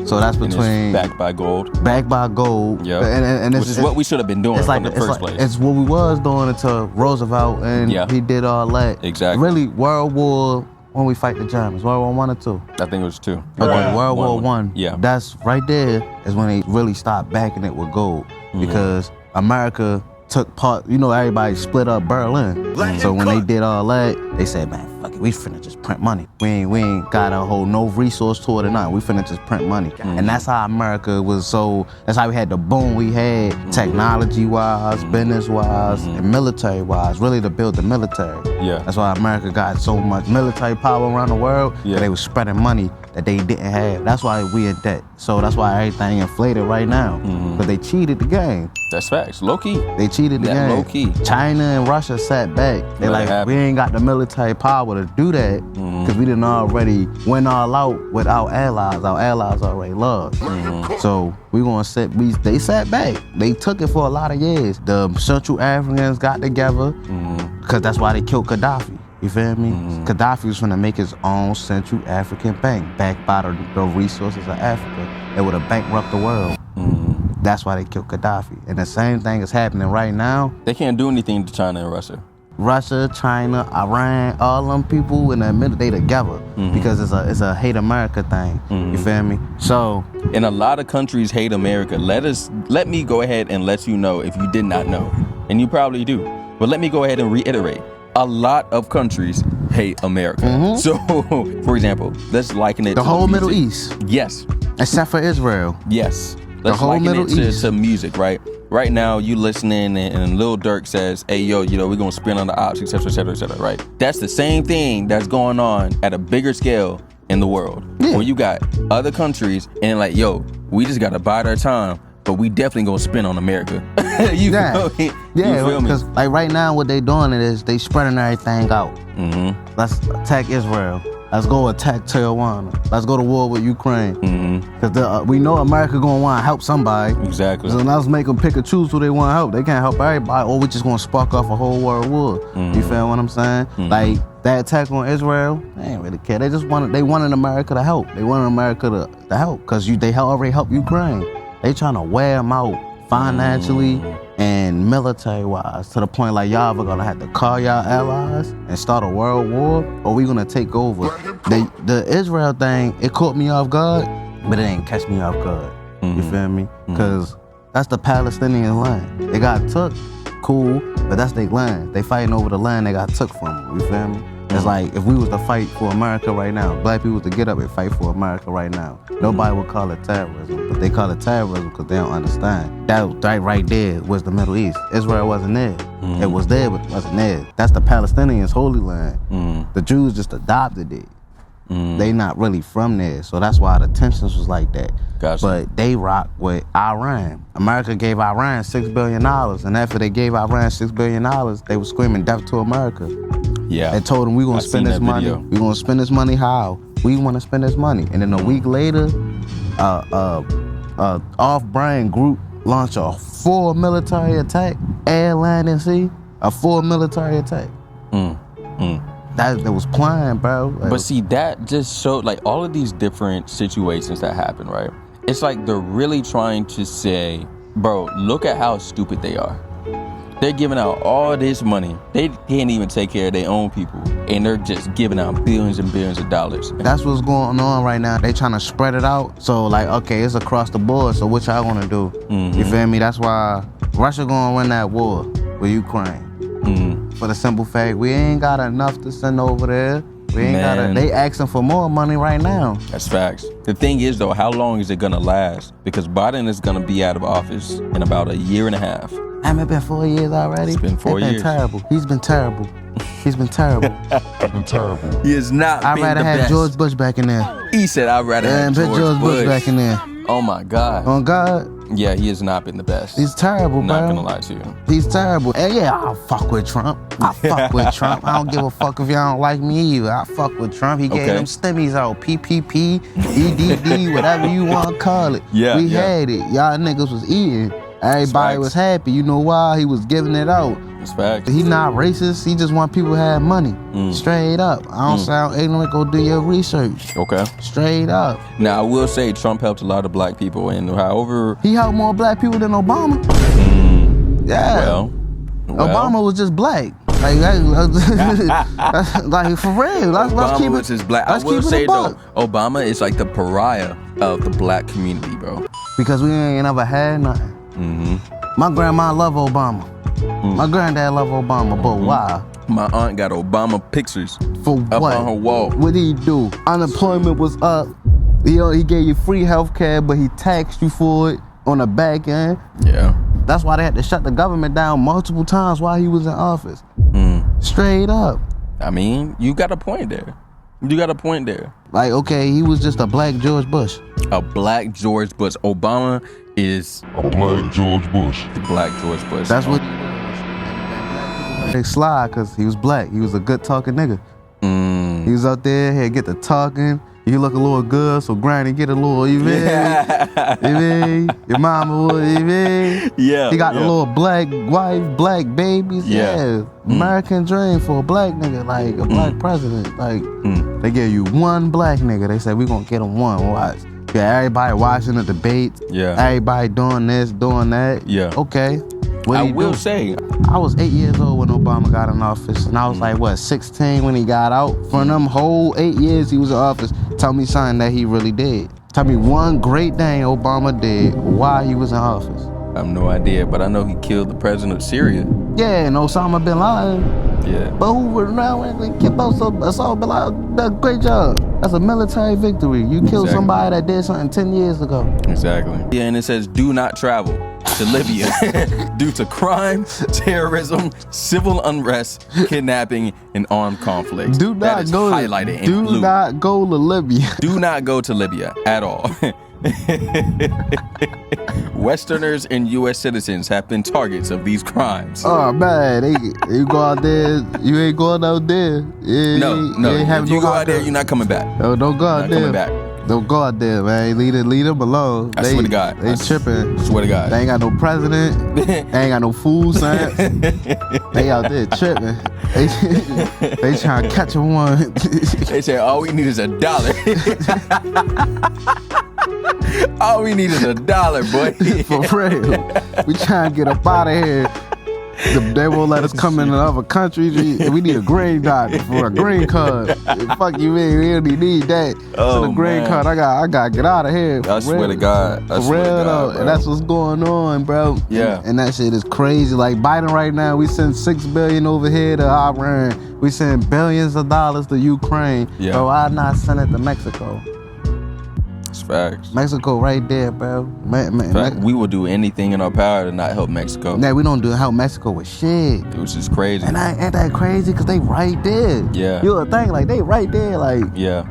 So that's between... And it's backed by gold. Backed by gold. Yeah. And which is what we should have been doing in the first place. It's what we was doing until Roosevelt and he did all that. Exactly. Really, World War... When we fight the Germans, World War I or II? I think it was II. Okay, World War I. Yeah. That's right there is when they really stopped backing it with gold because America took part, everybody split up Berlin. So when they did all that, they said, man, fuck it, we finna just print money. We ain't got a whole no resource to it or not. We finna just print money. And that's how America was that's how we had the boom we had technology-wise, business-wise, and military-wise, really to build the military. Yeah. That's why America got so much military power around the world. Yeah. They was spreading money that they didn't have. That's why we in debt. So that's why everything inflated right now. But they cheated the game. That's facts. Low key. They cheated the game. Low key. China and Russia sat back. They we ain't got the military power to do that because we didn't already went all out with our allies. Our allies already lost. So we gonna they sat back. They took it for a lot of years. The Central Africans got together because that's why they killed Gaddafi. You feel me? Gaddafi was trying to make his own Central African bank backed by the resources of Africa. It would have bankrupted the world. That's why they killed Gaddafi. And the same thing is happening right now. They can't do anything to China and Russia. Russia, China, Iran, all them people in the middle, they together because it's a hate America thing. You feel me? So, and a lot of countries hate America. Let me go ahead and let you know if you did not know, and you probably do. But let me go ahead and reiterate. A lot of countries hate America. So, for example, let's liken it to the whole Middle East. Yes. Except for Israel. Yes. Let's the whole Middle East. To music, right? Right now, you listening and Lil Durk says, hey, yo, we're going to spin on the ops, et cetera, right? That's the same thing that's going on at a bigger scale in the world. Yeah. Where you got other countries and like, yo, we just got to bide our time, but we definitely going to spin on America. You feel me? Yeah, because like right now what they doing is they spreading everything out. Let's attack Israel. Let's go attack Taiwan. Let's go to war with Ukraine. Because we know America gonna want to help somebody. Exactly. So let's make them pick and choose who they want to help. They can't help everybody, or we just gonna spark off a whole world war. You feel what I'm saying? Like that attack on Israel, they ain't really care. They wanted America to help. They wanted America to help because they already helped Ukraine. They trying to wear them out financially and military-wise to the point like y'all are gonna have to call y'all allies and start a world war, or we gonna take over. The Israel thing, it caught me off guard, but it ain't catch me off guard. You feel me? Because that's the Palestinian land. They got took, cool, but that's their land. They fighting over the land they got took from them. You feel me? It's like if we was to fight for America right now, black people was to get up and fight for America right now, nobody would call it terrorism, but they call it terrorism because they don't understand. That right there was the Middle East. Israel wasn't there. It was there, but it wasn't there. That's the Palestinians' holy land. The Jews just adopted it. They not really from there, so that's why the tensions was like that. Gotcha. But they rock with Iran. America gave Iran $6 billion, and after they gave Iran $6 billion, they were screaming death to America. Yeah. They told them we gonna spend this money. We gonna spend this money how? We want to spend this money. And then a week later, off-brand group launched a full military attack, air, land, and sea. A full military attack. That was planned, bro. But see, that just showed like all of these different situations that happen, right? It's like they're really trying to say, bro, look at how stupid they are. They're giving out all this money. They can't even take care of their own people. And they're just giving out billions and billions of dollars. That's what's going on right now. They trying to spread it out. So like, okay, it's across the board. So what y'all gonna do? You feel me? That's why Russia gonna win that war with Ukraine. For the simple fact, we ain't got enough to send over there. We ain't gotta. They asking for more money right now. That's facts. The thing is, though, how long is it gonna last? Because Biden is gonna be out of office in about a year and a half. Haven't it been 4 years already? It's been 4 years. He's been terrible. He's been terrible. He's been terrible. He is not. I'd rather have George Bush back in there. He said, "I'd rather have George Bush back in there." Oh my God. On God. Yeah, he has not been the best. He's terrible, bro. Not gonna lie to you. He's terrible. And yeah, I'll fuck with Trump. I fuck with Trump. I don't give a fuck if y'all don't like me either. I fuck with Trump. He gave them stimmies out. PPP, EDD, whatever you want to call it. Yeah, we had it. Y'all niggas was eating. Everybody was happy. You know why? He was giving it out. That's facts. He not racist. He just want people to have money. Straight up. I don't sound ignorant. Go do your research. Okay. Straight up. Now, I will say Trump helped a lot of black people, and however... He helped more black people than Obama. Yeah. Well. Obama was just black. Like for real. Let's keep it. Just black. I will say though, Obama is like the pariah of the black community, bro. Because we ain't never had nothing. My grandma love Obama. My granddad love Obama, but why? My aunt got Obama pictures for up what? On her wall. What did he do? Unemployment was up. He gave you free health care, but he taxed you for it on the back end. Yeah. That's why they had to shut the government down multiple times while he was in office. Straight up. I mean, you got a point there. Like, okay, he was just a black George Bush. A black George Bush. Obama is a black George Bush. The black George Bush. That's what they slide, because he was black. He was a good talking nigga. He was out there, he'd get to talking. You look a little good, so granny get a little, you mean? Your mama would, you mean? Yeah. He got the little black wife, black babies. Yeah. American dream for a black nigga, like a black president. Like, they give you one black nigga. They said, we gonna get him one. Watch. Yeah, everybody watching the debates. Yeah. Everybody doing this, doing that. Yeah. Okay. I will say, I was 8 years old when Obama got in office, and I was like, 16 when he got out? For them whole 8 years he was in office, tell me something that he really did. Tell me one great thing Obama did while he was in office. I have no idea, but I know he killed the president of Syria. Yeah, and Osama bin Laden. Yeah. But who would now keep Osama bin Laden? That's a great job. That's a military victory. You killed somebody that did something 10 years ago. Exactly. Yeah, and it says, do not travel to Libya due to crime, terrorism, civil unrest, kidnapping, and armed conflict. Do not go highlighted in blue. Do not go to Libya. Do not go to Libya at all. Westerners and U.S. citizens have been targets of these crimes. Oh man, you go out there, you ain't going out there. No. If you go out there, you're not coming back. No, don't go out there. Coming back. Don't go out there, man. Leave them alone. I swear to God. They tripping. I swear to God. They ain't got no president. They ain't got no food stamps. They out there tripping. They trying to catch a one. They say all we need is $1. All we need is $1, boy. For real. We trying to get up out of here. They won't let us come into other countries. We need a green card for a green card. Fuck you, man. We don't need that. Oh, so the green card, I got to get out of here. I swear to God. For real, though. And that's what's going on, bro. Yeah. And that shit is crazy. Like Biden right now, we send $6 billion over here to Iran. We send billions of dollars to Ukraine. Yeah. Bro, why not send it to Mexico? Facts. Mexico right there, bro. We will do anything in our power to not help Mexico. Nah, we don't help Mexico with shit. Which is crazy. And ain't that crazy? Because they right there. Yeah. You would think, like, they right there, like. Yeah.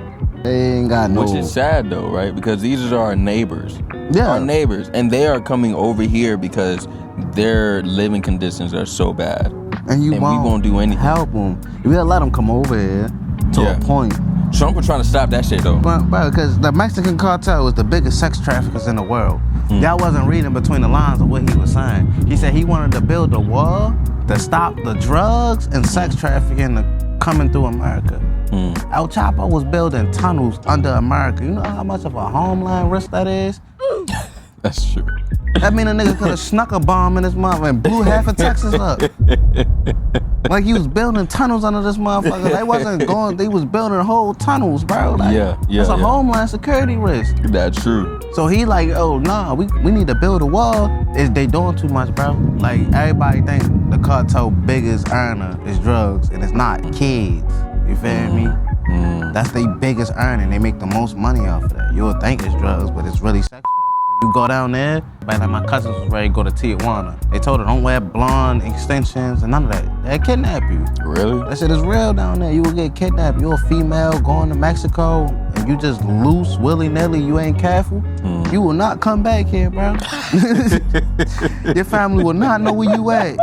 They ain't got no. Which is sad, though, right? Because these are our neighbors. Yeah. Our neighbors. And they are coming over here because their living conditions are so bad. And we won't do anything. Help them. We'll let them come over here to a point. Trump was trying to stop that shit, though. Bro, because the Mexican cartel was the biggest sex traffickers in the world. Y'all wasn't reading between the lines of what he was saying. He said he wanted to build a wall to stop the drugs and sex trafficking coming through America. El Chapo was building tunnels under America. You know how much of a homeland risk that is? That's true. That mean a nigga could have snuck a bomb in this motherfucker and blew half of Texas up. Like he was building tunnels under this motherfucker. They wasn't going, they was building whole tunnels, bro. Like, it's a homeland security risk. That's true. So he like, oh nah, we need to build a wall. They doing too much, bro. Like everybody think the cartel biggest earner is drugs, and it's not kids. You feel me? That's their biggest earning. They make the most money off of that. You'll think it's drugs, but it's really sex. You go down there, like my cousins was ready to go to Tijuana. They told her don't wear blonde extensions and none of that. They'll kidnap you. Really? That shit is real down there. You will get kidnapped. You're a female going to Mexico and you just loose willy-nilly, you ain't careful. You will not come back here, bro. Your family will not know where you at.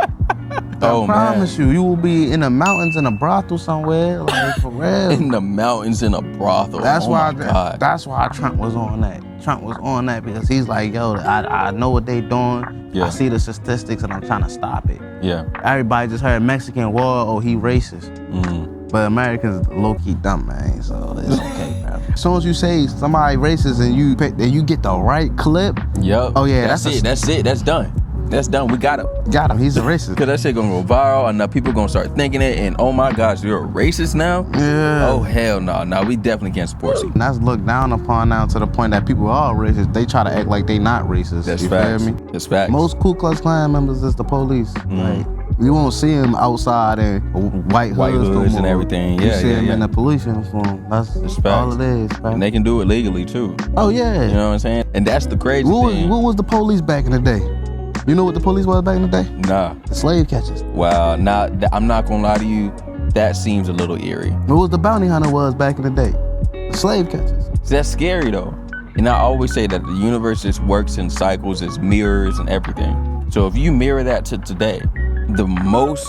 I promise you will be in the mountains in a brothel somewhere, like for real. In the mountains in a brothel. That's why. God. That's why Trump was on that. Trump was on that because he's like, yo, I know what they doing. Yeah. I see the statistics and I'm trying to stop it. Yeah. Everybody just heard Mexican war. Oh, he racist. But Americans low-key dumb, man. So it's okay, bro. As soon as you say somebody racist and you get the right clip. Yep. Oh yeah, That's it. That's done. That's done. We got him. Got him. He's a racist. Cause that shit gonna go viral and now people gonna start thinking it and oh my gosh, you're a racist now? Yeah. Oh hell no. No, we definitely can't support you. And that's looked down upon now to the point that people are racist. They try to act like they not racist. That's you facts. feel me? That's facts. Most Ku Klux Klan members is the police. Like, you won't see them outside in white hoods no more. And everything. You Yeah, see yeah, them yeah. in the police uniform. That's facts. all it is, man. And they can do it legally too. Oh yeah. You know what I'm saying? And that's the crazy thing. What was the police back in the day? You know what the police was back in the day? Nah. The slave catchers. Wow. Now I'm not gonna lie to you. That seems a little eerie. What was the bounty hunter was back in the day? The slave catchers. See, that's scary though. And I always say that the universe just works in cycles, it's mirrors and everything. So if you mirror that to today, the most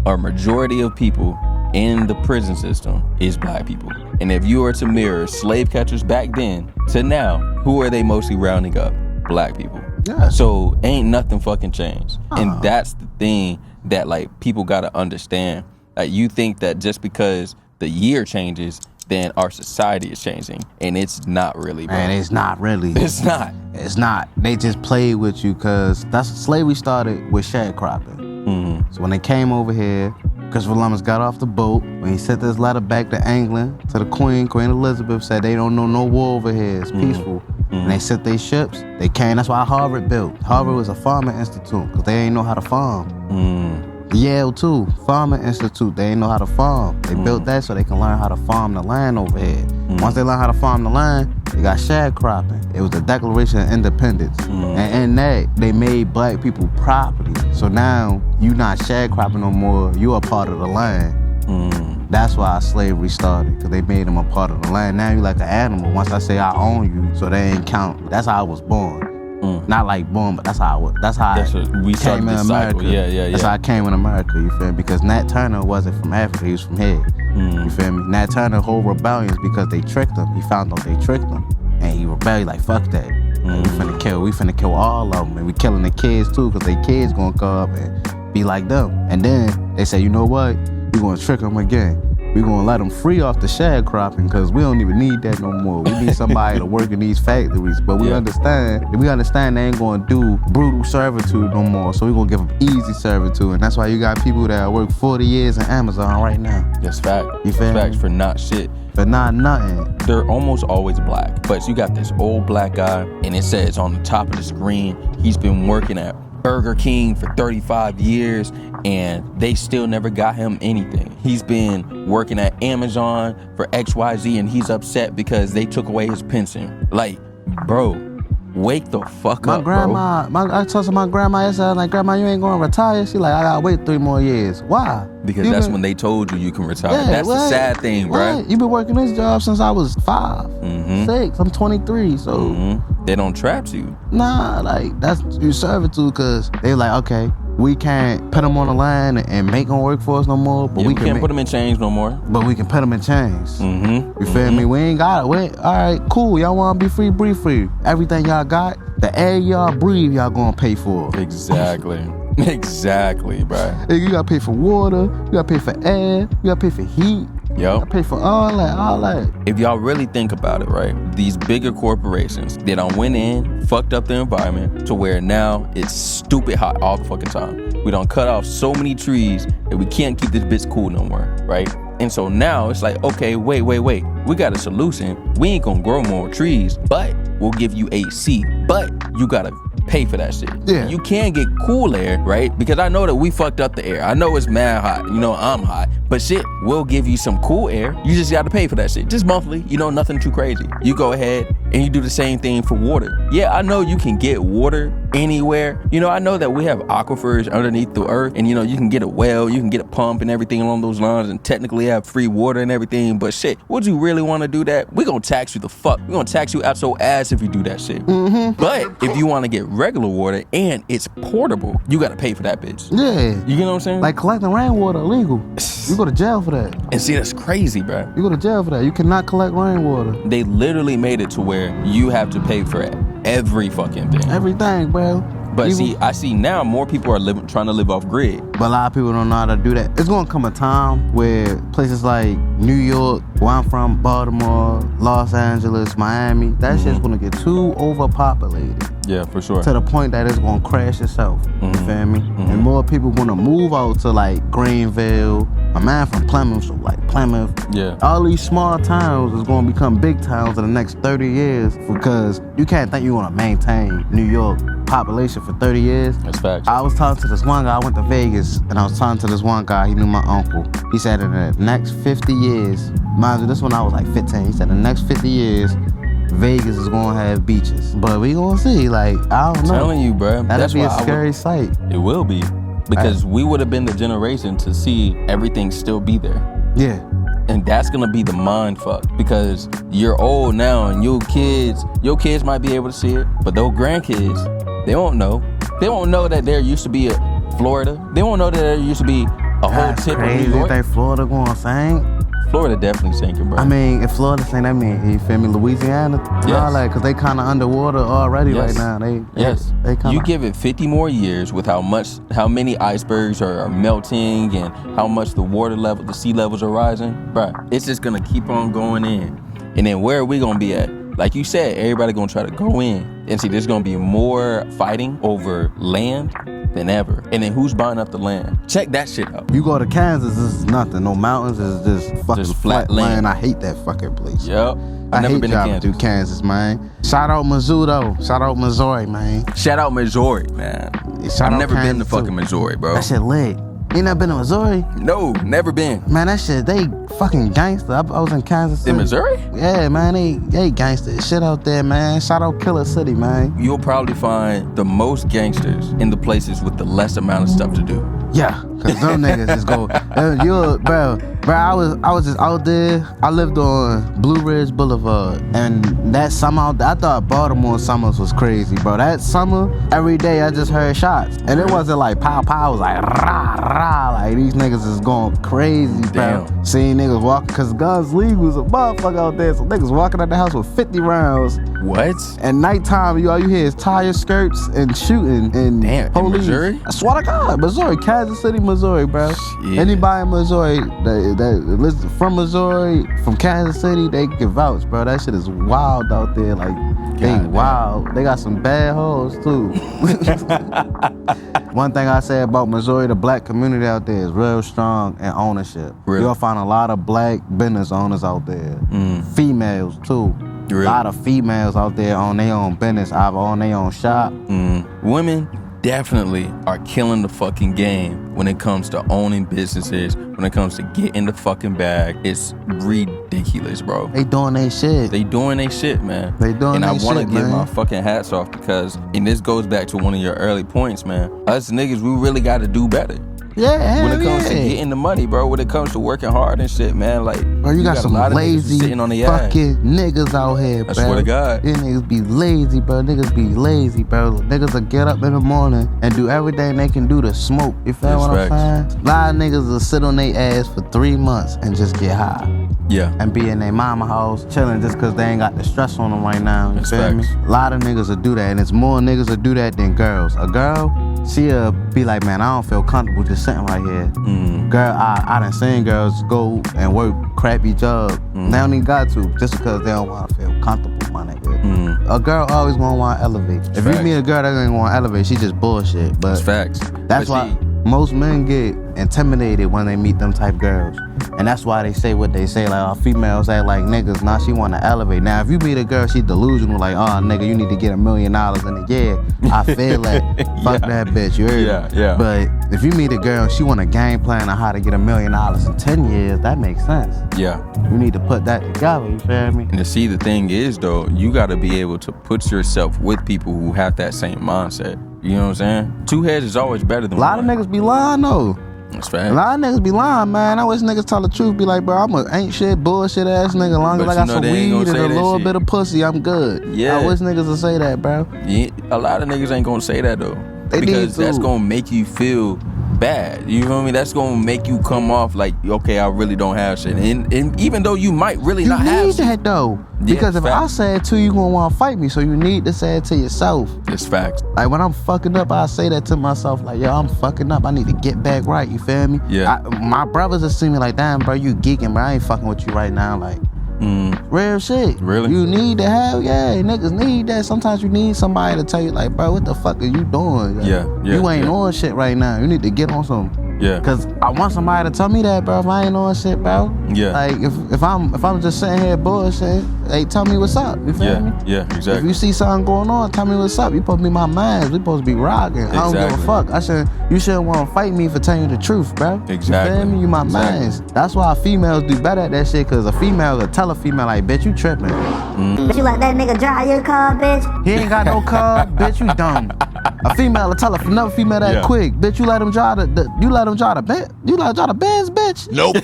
or majority of people in the prison system is black people. And if you were to mirror slave catchers back then to now, who are they mostly rounding up? Black people. Yeah. So ain't nothing fucking changed. And that's the thing that like people gotta understand. Like you think that just because the year changes, then our society is changing. And it's not really, bro. Man, it's not really. It's not. It's not. They just played with you because slavery started with sharecropping. So when they came over here, Christopher Columbus got off the boat. When he sent this letter back to England, to the Queen Elizabeth said they don't know no war over here. It's peaceful. And they sent their ships. They came. That's why Harvard built. Harvard was a farming institute because they ain't know how to farm. Yale too, farming institute. They ain't know how to farm. They built that so they can learn how to farm the land over here. Once they learn how to farm the land, they got sharecropping. It was the Declaration of Independence. And in that, they made black people property. So now, you not sharecropping no more. You are part of the land. That's why slavery started, because they made them a part of the land. Now you like an animal. Once I say I own you, so they ain't count. That's how I was born. Not like born, but that's how I came in America. Yeah. That's how I came in America, you feel me? Because Nat Turner wasn't from Africa, he was from here. You feel me? Nat Turner's whole rebellion is because they tricked him. He found out they tricked him. And he rebelled like, fuck that. We finna kill all of them. And we killing the kids too, because they kids gonna come up and be like them. And then they say, you know what? We gonna trick them again. We gonna let them free off the sharecropping because we don't even need that no more. We need somebody to work in these factories. But we understand they ain't gonna do brutal servitude no more. So we gonna give them easy servitude. And that's why you got people that work 40 years in Amazon right now. That's fact. You feel Facts me? for not shit. For not nothing. They're almost always black. But you got this old black guy, and it says on the top of the screen, he's been working at Burger King for 35 years, and they still never got him anything. He's been working at Amazon for XYZ, and he's upset because they took away his pension. Like, bro, wake the fuck up, bro. I told my grandma yesterday, I was like, Grandma, you ain't gonna retire? She like, I gotta wait 3 more years. Why? Because that's when they told you can retire. Yeah, that's the sad thing, bro. You been working this job since I was 5, 6. I'm 23, so. They don't trap you. Nah, like, that's your servitude, because they like, okay, we can't put them on the line and make them work for us no more, but we can't put them in chains no more. But we can put them in chains. You feel me? We ain't got it. All right, cool. Y'all want to be free, breathe free. Everything y'all got, the air y'all breathe, y'all gonna pay for. Exactly. Exactly, bro. You gotta pay for water, you gotta pay for air, you gotta pay for heat. Yep. I pay for all that. If y'all really think about it, right? These bigger corporations, they done went in, fucked up the environment to where now it's stupid hot all the fucking time. We done cut off so many trees that we can't keep this bitch cool no more, right? And so now it's like, okay, wait. We got a solution. We ain't gonna grow more trees, but we'll give you AC. But you gotta pay for that shit. Yeah. You can get cool air, right? Because I know that we fucked up the air. I know it's mad hot. You know, I'm hot. But shit, we'll give you some cool air. You just got to pay for that shit. Just monthly. You know, nothing too crazy. You go ahead and you do the same thing for water. Yeah, I know you can get water anywhere. You know, I know that we have aquifers underneath the earth, and you know, you can get a well, you can get a pump and everything along those lines, and technically have free water and everything. But shit, would you really want to do that? We're gonna tax you the fuck. We're gonna tax you out your ass if you do that shit. But if you want to get regular water and it's portable, you gotta pay for that bitch. Yeah. You get what I'm saying? Like collecting rainwater illegal. You go to jail for that. And see, that's crazy, bro. You go to jail for that. You cannot collect rainwater. They literally made it to where you have to pay for every fucking thing. Everything, bro. But Even, see, I see now more people are trying to live off grid. but a lot of people don't know how to do that. It's gonna come a time where places like New York, where I'm from, Baltimore, Los Angeles, Miami, that shit's gonna get too overpopulated. Yeah, for sure. To the point that it's gonna crash itself. You feel me? And more people gonna move out to like Greenville. My man from Plymouth, so like Plymouth. Yeah. All these small towns is gonna become big towns in the next 30 years because you can't think you're gonna maintain New York population for 30 years. That's facts. I was talking to this one guy, I went to Vegas, and I was talking to this one guy, he knew my uncle. He said in the next 50 years, mind you, this when I was like 15, he said in the next 50 years, Vegas is gonna have beaches. But we gonna see, like, I don't know. I'm telling you, bro. That'd be a scary sight. It will be. Because we would have been the generation to see everything still be there. Yeah. And that's gonna be the mind fuck. Because you're old now and your kids might be able to see it, but those grandkids, they won't know. They won't know that there used to be a Florida. They won't know that there used to be a whole tip of New York. You think Florida gonna sink? Florida definitely sinking, bro. I mean, if Florida sink, that mean, you feel me, Louisiana? Yes. All that, because they kind of underwater already right now. They kinda, You give it 50 more years with how many icebergs are melting and how much the sea levels are rising, bro. It's just gonna keep on going in. And then where are we gonna be at? Like you said, everybody gonna try to go in. And see, there's gonna be more fighting over land than ever. And then who's buying up the land? Check that shit out. You go to Kansas, this is nothing. No mountains, it's just fucking Just flat land. I hate that fucking place. Yep. I never hate been to driving Kansas. through Kansas, man. Shout out Mizzou, though. Shout out Missouri, man. Shout out Missouri, man. Shout I've out never been to Kansas, fucking too. Missouri, bro. That shit lit. You ain't never been to Missouri? No, never been. Man, that shit, they fucking gangster. I was in Kansas City. In Missouri? Yeah, man, they gangster shit out there, man. Shout out Killer City, man. You'll probably find the most gangsters in the places with the less amount of stuff to do. Yeah, cause them niggas just go. Bro, I was just out there. I lived on Blue Ridge Boulevard, and that summer, I thought Baltimore summers was crazy, bro. That summer, every day I just heard shots, and it wasn't like pow pow. It was like rah rah. Like these niggas is going crazy, bro. Damn. Seeing niggas walking, cause guns legal as a motherfucker out there. So niggas walking out the house with 50 rounds. What? At nighttime, all you hear is tire skirts and shooting and Damn, police. in Missouri? I swear to God, Missouri, Kansas City, Missouri, bro. Shit. Anybody in Missouri that listen from Missouri, from Kansas City, they can vouch, bro. That shit is wild out there. Like, they God wild. They got some bad hoes, too. One thing I say about Missouri, the black community out there is real strong in ownership. Really? You'll find a lot of black business owners out there. Females, too. Really? A lot of females out there on their own business, either on their own shop. Women definitely are killing the fucking game when it comes to owning businesses, when it comes to getting the fucking bag. It's ridiculous, bro. They doing their shit. They doing their shit, man. They doing and they I want to shit, give man. my fucking hats off because, and this goes back to one of your early points, man. Us niggas, we really got to do better. Yeah, When it comes to getting the money, bro, when it comes to working hard and shit, man, like, Bro, you got some a lot of niggas lazy sitting on the ass. fucking niggas out here, bro. I swear to God. These niggas be lazy, bro. Niggas be lazy, bro. Niggas will get up in the morning and do everything they can do to smoke. You feel what I'm Facts. saying? A lot of niggas will sit on their ass for 3 months and just get high. Yeah. And be in their mama house chilling just cause they ain't got the stress on them right now. You That's feel me? facts. A lot of niggas will do that, and it's more niggas will do that than girls. A girl, she'll be like, man, I don't feel comfortable just sitting right here. Girl, I done seen girls go and work crappy jobs. They don't even got to, just because they don't want to feel comfortable, my nigga. A girl always gonna want to elevate. If you facts. meet a girl that ain't want to elevate, she just bullshit. But That's facts. That's But why. see, Most men get intimidated when they meet them type girls. And that's why they say what they say, like, oh, females act like niggas, now she wanna elevate. Now, if you meet a girl, she delusional, like, oh, nigga, you need to get $1 million in a year. I feel that. Fuck that bitch, you heard? Yeah. But if you meet a girl, she want a game plan on how to get $1 million in 10 years, that makes sense. Yeah. You need to put that together, you feel me? And to see, the thing is, though, you gotta be able to put yourself with people who have that same mindset. You know what I'm saying? 2 heads is always better than one. A lot of niggas be lying, though. That's fact. A lot of niggas be lying, man. I wish niggas tell the truth. Be like, bro, I'm a ain't shit, bullshit ass nigga. As long as I got some weed and a little bit of pussy, I'm good. Yeah. I wish niggas would say that, bro. Yeah, a lot of niggas ain't gonna say that, though. Because that's gonna make you feel bad. You feel me? That's gonna make you come off like, okay, I really don't have shit. And even though you might really not have shit. You need that, though. Because if I say it to you, gonna wanna fight me. So you need to say it to yourself. It's facts. Like when I'm fucking up, I say that to myself. Like, yo, I'm fucking up. I need to get back right. You feel me? Yeah. My brothers will see me like, damn, bro, you geeking, bro. I ain't fucking with you right now. Like, real shit. Really? You need to have, niggas need that. Sometimes you need somebody to tell you, like, bro, what the fuck are you doing? Like, you ain't on shit right now. You need to get on some. Yeah. Cause I want somebody to tell me that, bro. If I ain't on shit, bro. Yeah. Like if I'm just sitting here bullshit, hey, tell me what's up. You feel me? Yeah, exactly. If you see something going on, tell me what's up. You supposed to be my man. We supposed to be rocking. I don't give a fuck. You shouldn't want to fight me for telling you the truth, bro. Exactly. You feel me? You my mans. That's why females do better at that shit. Cause a female will tell a female like, bitch, you tripping. Bitch, you let that nigga drive your car, bitch? He ain't got no car, bitch, you dumb. A female will tell another female that quick, bitch, you let him drive the Benz. You let him drive the Benz, bitch? Nope.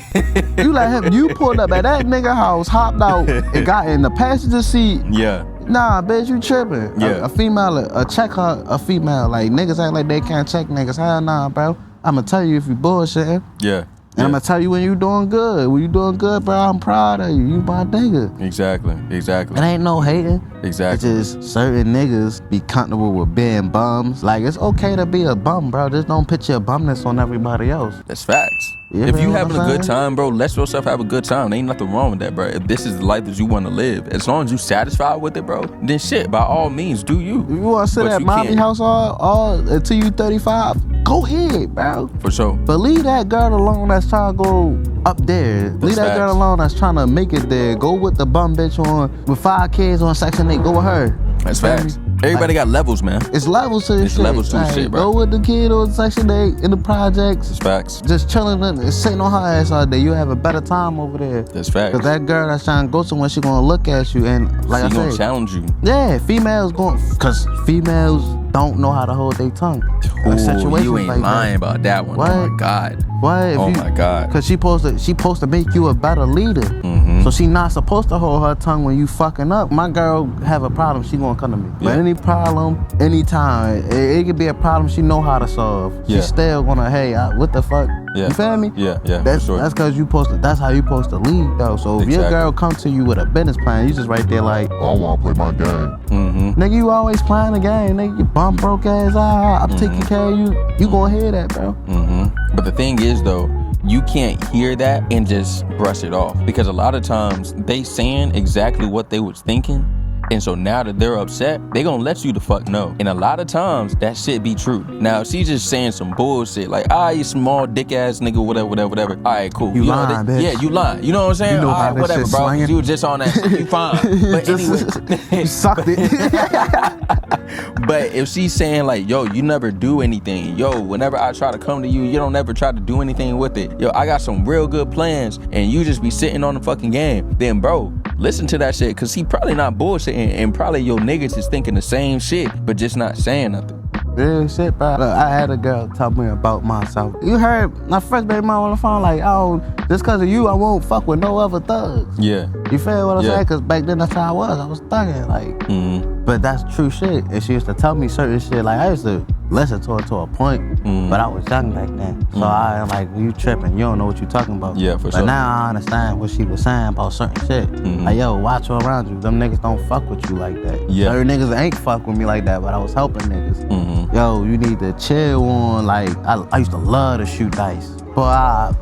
You pulled up at that nigga house, hopped out, and got in the passenger seat. Yeah. Nah, bitch, you tripping. Yeah. A female, check her, a female. Like, niggas act like they can't check niggas. Hell nah, bro. I'ma tell you if you bullshitting. Yeah. And I'm gonna tell you when you doing good. When you doing good, bro, I'm proud of you. You my nigga. Exactly. It ain't no hating. Exactly. It's just certain niggas be comfortable with being bums. Like, it's okay to be a bum, bro. Just don't put your bumness on everybody else. That's facts. You if feel you what having I'm a good saying? time, bro, let yourself have a good time. There ain't nothing wrong with that, bro. If this is the life that you want to live, as long as you satisfied with it, bro, then shit, by all means, do you. If you want to sit But at you mommy can't. house all until you 35, go ahead, bro. For sure. But leave that girl alone that's trying to go up there. Leave that girl facts. alone that's trying to make it there. Go with the bum bitch with 5 kids on Section 8. Go with her. That's Feel facts. me? Everybody got levels, man. It's levels to this It's shit. levels to this shit, bro. Go with the kid on Section 8 in the projects. That's facts. Just chilling and sitting on her ass all day. You'll have a better time over there. That's facts. Cause that girl that's trying to go somewhere, she gonna look at you and like She I gonna said, challenge you. yeah, cause females don't know how to hold their tongue. Like, Ooh, situations you ain't like lying that. about that one. What? Oh my God. What? Oh my God. Cause she supposed to make you a better leader. Mm-hmm. So she not supposed to hold her tongue when you fucking up. My girl have a problem, she gonna come to me. But Yeah. any problem, anytime, it could be a problem she know how to solve. Yeah. She still gonna, hey, what the fuck? Yeah. You feel me? Yeah, for That's sure. cause that's how you supposed to lead though. So if your Exactly. girl come to you with a business plan, you just right there like, I want to play my game. Mm-hmm. nigga, you always playing the game, nigga. You bum broke ass. I'm taking care of you. You gonna hear that, bro? Mm-hmm. But the thing is, though, you can't hear that and just brush it off, because a lot of times they saying exactly what they was thinking, and so now that they're upset, they gonna let you the fuck know. And a lot of times that shit be true. Now if she's just saying some bullshit like, you small dick ass nigga, whatever. All right, cool. You know lying, bitch. Yeah, you lying. You know what I'm saying? You know All how right, this whatever, shit bro. slanging. You was just on that shit. You fine. But anyway. You sucked it. But if she's saying like, yo, you never do anything. Yo, whenever I try to come to you, you don't ever try to do anything with it. Yo, I got some real good plans and you just be sitting on the fucking game. Then bro, listen to that shit, cause he probably not bullshitting and probably your niggas is thinking the same shit, but just not saying nothing. Real shit, bro. Look, I had a girl tell me about myself. You heard my first baby mama on the phone like, just cause of you, I won't fuck with no other thugs. Yeah. You feel what I'm Yeah. saying? Cause back then that's how I was thugging, like. But that's true shit. And she used to tell me certain shit. Like, I used to listen to her to a point, but I was young back then. So I like, you tripping. You don't know what you talking about. Yeah, for but sure. now I understand what she was saying about certain shit. Like, yo, watch her around you. Them niggas don't fuck with you like that. Yeah. Certain niggas ain't fuck with me like that, but I was helping niggas. Yo, you need to chill on. Like, I used to love to shoot dice. But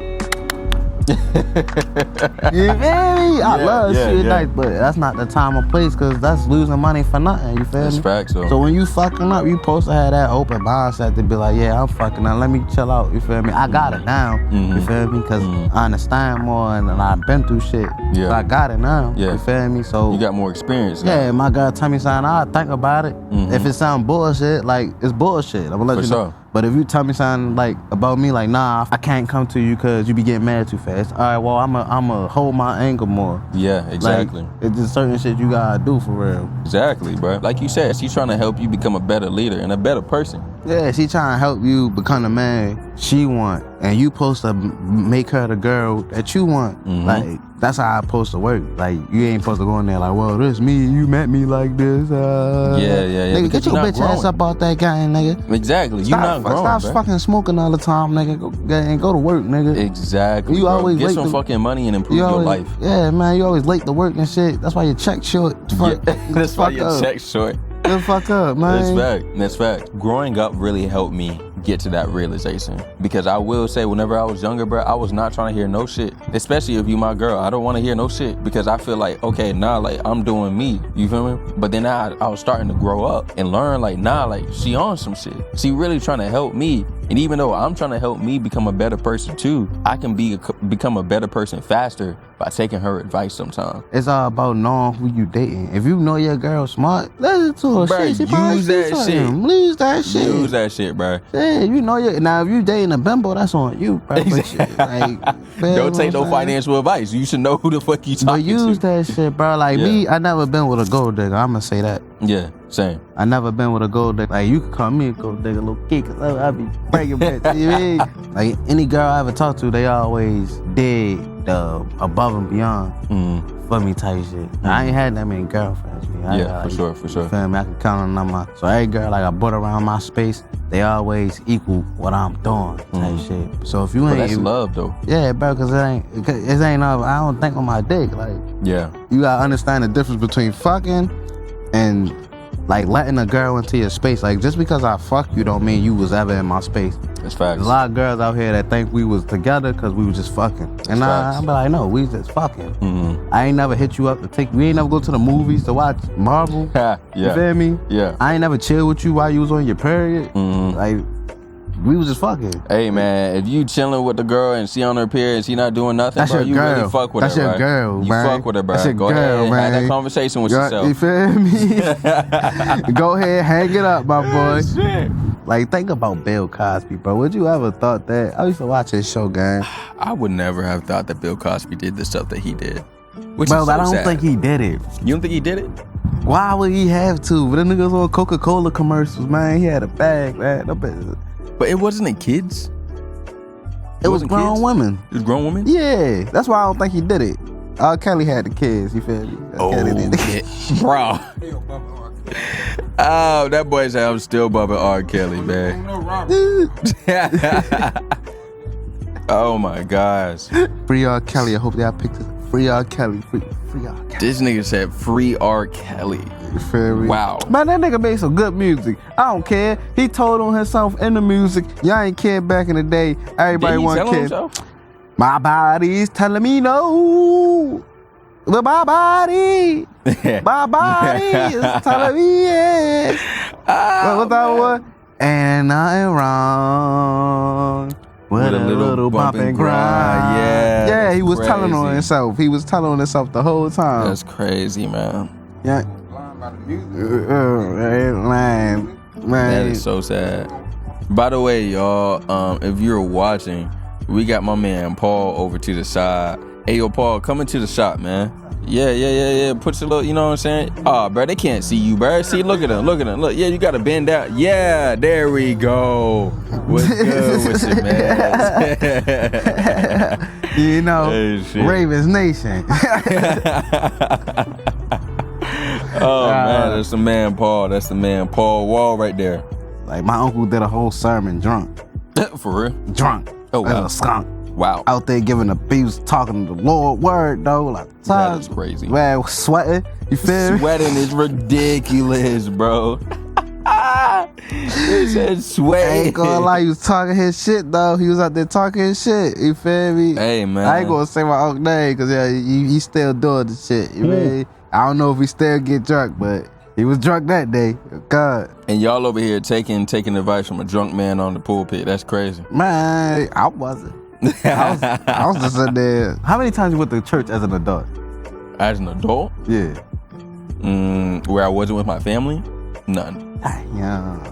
You feel me? I love shit nice, but that's not the time or place because that's losing money for nothing. You feel me? That's facts, though. So when you fucking up, you supposed to have that open mindset to be like, yeah, I'm fucking up. Let me chill out. You feel me? I got it now. You feel me? Because I understand more and I've been through shit. Yeah. So I got it now. Yeah. You feel me? So you got more experience now. yeah, my girl tell me something, I'll think about it. If it sound bullshit, like it's bullshit. I'm gonna let For you sure. know. But if you tell me something like about me, like nah, I can't come to you because you be getting mad too fast. All right, well I'ma hold my anger more. Yeah, exactly. Like, it's just certain shit you gotta do for real. Exactly, bro. Like you said, she's trying to help you become a better leader and a better person. Yeah, she trying to help you become the man she want, and you supposed to make her the girl that you want. Like that's how it's supposed to work. Like you ain't supposed to go in there like, well, this me, you met me like this. Yeah. Nigga, get your bitch ass up out that gang, nigga. Exactly. You not growing, Stop bro. fucking smoking all the time, nigga. Go to work, nigga. Exactly. You bro. always get late some to- fucking money and improve your life. Yeah, man, you always late to work and shit. That's why your check short. Fuck, That's why fuck your up. check's short. The fuck up, man. That's fact. Growing up really helped me get to that realization. Because I will say, whenever I was younger, bro, I was not trying to hear no shit. Especially if you my girl. I don't want to hear no shit. Because I feel like, okay, nah, like, I'm doing me. You feel me? But then I was starting to grow up and learn, like, nah, like, she on some shit. She really trying to help me. And even though I'm trying to help me become a better person too, I can become a better person faster by taking her advice sometimes. It's all about knowing who you dating. If you know your girl smart, listen to her. Bruh, She probably use that smart. shit. Use that shit. Use that shit, bro. Yeah, you know your. Now, if you dating a bimbo, that's on you, bro. But shit, like, Don't take no financial advice. You should know who the fuck you But talking use to. that shit, bro. Like me, I never been with a gold digger. I'ma say that. Yeah, same. I never been with a gold digger. Like, you could call me a gold digger, little kid, cause I be breaking bitch. You mean? Like, any girl I ever talked to, they always did the above and beyond for me type shit. I ain't had that many girlfriends. For sure. You feel me? I can count on my. So every girl like I brought around my space, they always equal what I'm doing type shit. So if you ain't, But that's love though. yeah, bro, cause it ain't. I don't think on my dick. Like, Yeah. you gotta understand the difference between fucking and like letting a girl into your space. Like, just because I fuck you don't mean you was ever in my space. That's facts. There's a lot of girls out here that think we was together because we was just fucking. And I be like, no, we just fucking. I ain't never hit you up to take. We ain't never go to the movies to watch Marvel. You feel me? Yeah. I ain't never chill with you while you was on your period. Like, we was just fucking. Hey man, if you chilling with the girl and she on her period and she not doing nothing, That's bro, your you girl. really fuck with That's her, your right? girl, You man. fuck with her, bro. That's your Go girl, ahead and have man. that conversation with You yourself. feel me? Go ahead, hang it up, my boy. Shit. Like, think about Bill Cosby, bro. Would you ever thought that? I used to watch his show, gang. I would never have thought that Bill Cosby did the stuff that he did. Which Bro, is so I don't sad. think he did it. You don't think he did it? Why would he have to? But the niggas on Coca-Cola commercials, man. He had a bag, man. But it wasn't the kids. It was wasn't grown kids? women. It was grown women? Yeah, that's why I don't think he did it. Kelly had the kids, you feel me? Kelly did the kids. Bro. Oh, that boy said I'm still bumping R. Kelly, man. Oh my gosh. Free R. Kelly. I hope y'all picked it. Free R. Kelly. Free R. Kelly. This nigga said free R. Kelly. You feel me? Wow. Man, that nigga made some good music. I don't care. He told on himself in the music. Y'all ain't cared back in the day. Everybody Did he want tell kids. himself? My body's telling me no. But my body is telling me yes. What's that one? Ain't nothing wrong with a little bump and grind. Yeah. Yeah, he was crazy. telling on himself. He was telling on himself the whole time. That's crazy, man. Yeah. Man. That is so sad. By the way, y'all, if you're watching, we got my man Paul over to the side. Hey, yo, Paul, come into the shop, man. Yeah. Put your little, you know what I'm saying? Oh, bro, they can't see you, bro. See, look at them. Look. Yeah, you got to bend out. Yeah, there we go. What's good with you, man? You know, Hey, shit. Ravens Nation. Oh, man, that's the man, Paul. That's the man, Paul Wall right there. Like, my uncle did a whole sermon drunk. For real? Drunk. Oh, wow. As a skunk. Wow. Out there giving he was talking to the Lord word, though. Like, That is crazy. Man, sweating. You feel me? Sweating is ridiculous, bro. He said sway. I ain't gonna lie, he was talking his shit though. He was out there talking his shit. You feel me? Hey man, I ain't gonna say my own name because he still doing the shit. You feel me? I don't know if he still get drunk, but he was drunk that day. God. And y'all over here taking advice from a drunk man on the pulpit. That's crazy. Man, I wasn't. I was just in there. How many times you went to church as an adult? As an adult? Yeah. Where I wasn't with my family? None. Yeah.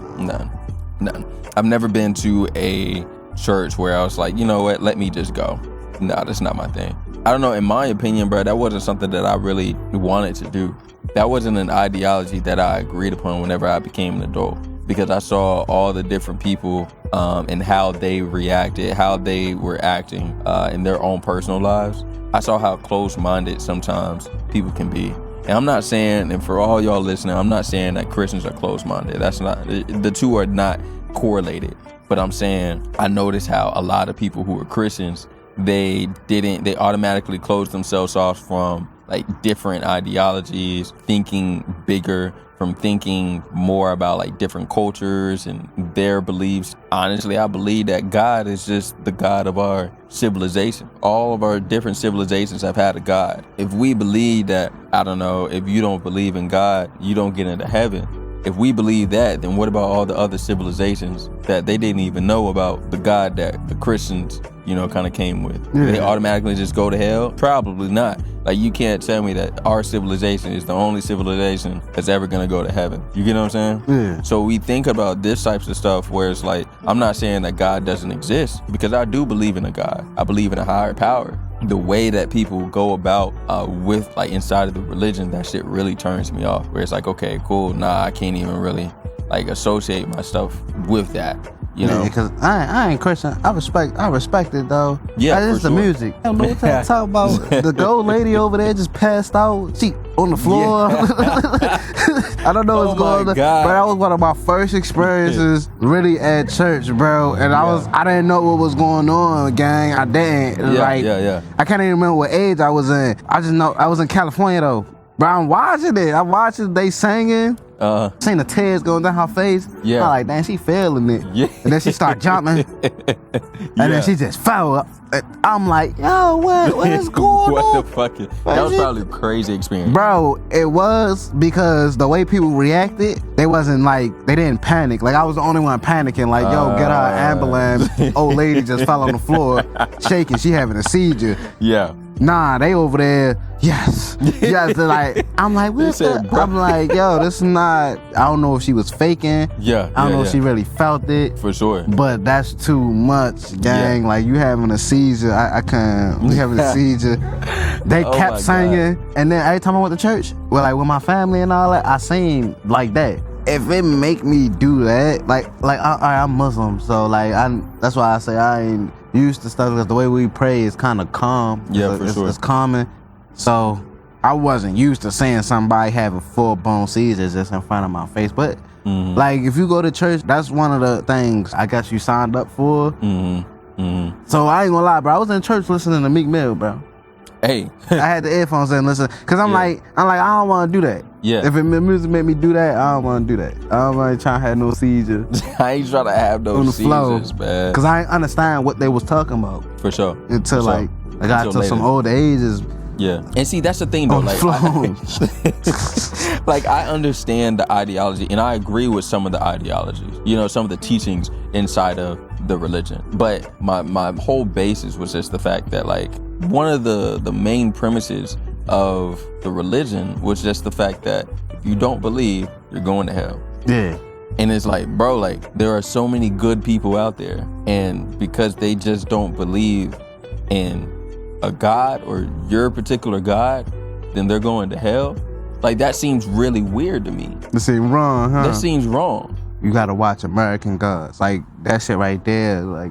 None. I've never been to a church where I was like, you know what, let me just go. Nah, that's not my thing. I don't know, in my opinion, bro, that wasn't something that I really wanted to do. That wasn't an ideology that I agreed upon whenever I became an adult, because I saw all the different people and how they reacted, how they were acting in their own personal lives. I saw how close-minded sometimes people can be. And I'm not saying, and for all y'all listening, I'm not saying that Christians are close-minded. That's not, the two are not correlated. But I'm saying I noticed how a lot of people who are Christians, they automatically closed themselves off from like different ideologies, thinking bigger, from thinking more about like different cultures and their beliefs. Honestly, I believe that God is just the God of our civilization. All of our different civilizations have had a God. If we believe that, I don't know, if you don't believe in God, you don't get into heaven. If we believe that, then what about all the other civilizations that they didn't even know about the God that the Christians, kind of came with? Yeah. They automatically just go to hell? Probably not. Like, you can't tell me that our civilization is the only civilization that's ever gonna go to heaven. You get what I'm saying? Yeah. So we think about this types of stuff where it's like, I'm not saying that God doesn't exist, because I do believe in a God. I believe in a higher power. The way that people go about with like inside of the religion, that shit really turns me off. Where it's like, okay, cool, nah, I can't even really like associate my stuff with that. Yeah, because I ain't Christian. I respect it though. Yeah, that's the music. I don't know what to talk about. The old lady over there just passed out. She on the floor. I don't know what's going on. But that was one of my first experiences really at church, bro. And I didn't know what was going on, gang. I didn't. I can't even remember what age I was in. I just know I was in California though. But I'm watching it. I'm watching they singing. Seeing the tears going down her face. Yeah. I'm like, damn, she feeling it. Yeah. And then she start jumping. And then she just fell. I'm like, yo, what is going on? What the fuck? That was probably a crazy experience. Bro, it was, because the way people reacted, they didn't panic. Like, I was the only one panicking. Like, yo, get our ambulance. Old lady just fell on the floor, shaking. She having a seizure. Yeah. Nah, they over there. Yes. They're like, I'm like, what the? I'm like, yo, this is not. I don't know if she was faking. Yeah. I don't know if she really felt it. For sure. But that's too much, gang. Yeah. Like, you having a seizure. I can't. We having a seizure. They kept singing, and then every time I went to church, with my family and all that, I sing like that. If it make me do that, I'm Muslim, so that's why I say I ain't used to stuff, because the way we pray is kind of calm. Yeah, for sure. It's calming. So I wasn't used to seeing somebody having full-blown seizures just in front of my face. But if you go to church, that's one of the things I guess you signed up for. So I ain't gonna lie, bro. I was in church listening to Meek Mill, bro. Hey. I had the earphones in, listen, because I'm like, I don't want to do that. Yeah. If music make me do that, I don't want to do that. I don't want to try to have no seizure. I ain't trying to have those seizures, man. Because I ain't understand what they was talking about. For sure. Until I got to some older ages. Yeah. And see, that's the thing though. I understand the ideology, and I agree with some of the ideologies, some of the teachings inside of the religion. But my whole basis was just the fact that one of the main premises of the religion was just the fact that if you don't believe, you're going to hell. Yeah. And it's like, bro, there are so many good people out there, and because they just don't believe in a God or your particular God, then they're going to hell. That seems really weird to me. That seems wrong, huh? That seems wrong. You gotta watch American Gods. That shit right there,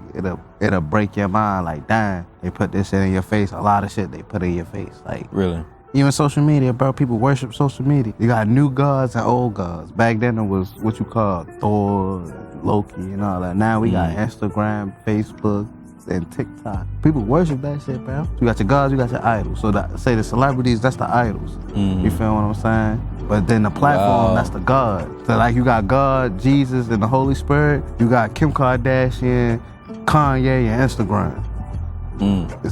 it'll break your mind. Damn, they put this shit in your face. A lot of shit they put in your face. Really? Even social media, bro. People worship social media. You got new gods and old gods. Back then it was what you call Thor, Loki, and all that. Now we got Instagram, Facebook, and TikTok. People worship that shit, bro. You got your gods, you got your idols. So say the celebrities, that's the idols. You feel what I'm saying? But then the platform, that's the God. So like you got God, Jesus, and the Holy Spirit. You got Kim Kardashian, Kanye, and Instagram.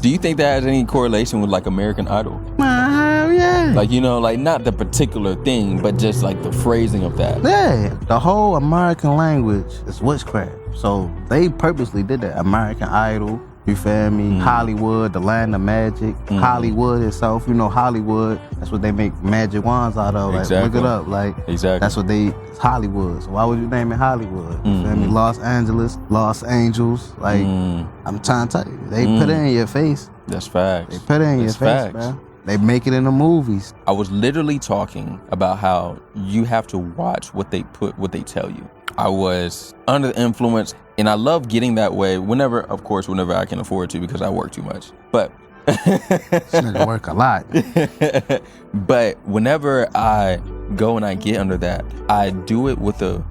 Do you think that has any correlation with like American Idol? Hell yeah. Like, you know, like not the particular thing, but just like the phrasing of that. Yeah, the whole American language is witchcraft. So they purposely did that. American Idol, you feel me? Hollywood, the land of magic. Hollywood itself, you know, Hollywood, that's what they make magic wands out of. Like, Exactly. look it up. Like, that's what it's Hollywood. So why would you name it Hollywood? You feel me? Los Angeles, Los Angels. Like, I'm trying to tell you, they put it in your face. That's facts. They put it in your face, man. They make it in the movies. I was literally talking about how you have to watch what they tell you. I was under the influence, and I love getting that way whenever I can afford to, because I work too much. But This nigga work a lot. But whenever I go and I get under that, I do it with a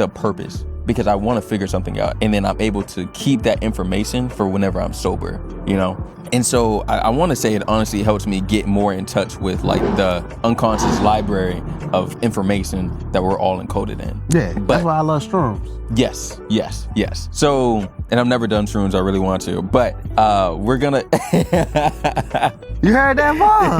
purpose, because I want to figure something out, and then I'm able to keep that information for whenever I'm sober, you know? And so I want to say it honestly helps me get more in touch with like the unconscious library of information that we're all encoded in. Yeah, that's why I love shrooms. Yes. So, and I've never done shrooms, I really want to, but we're gonna... You heard that, Mom?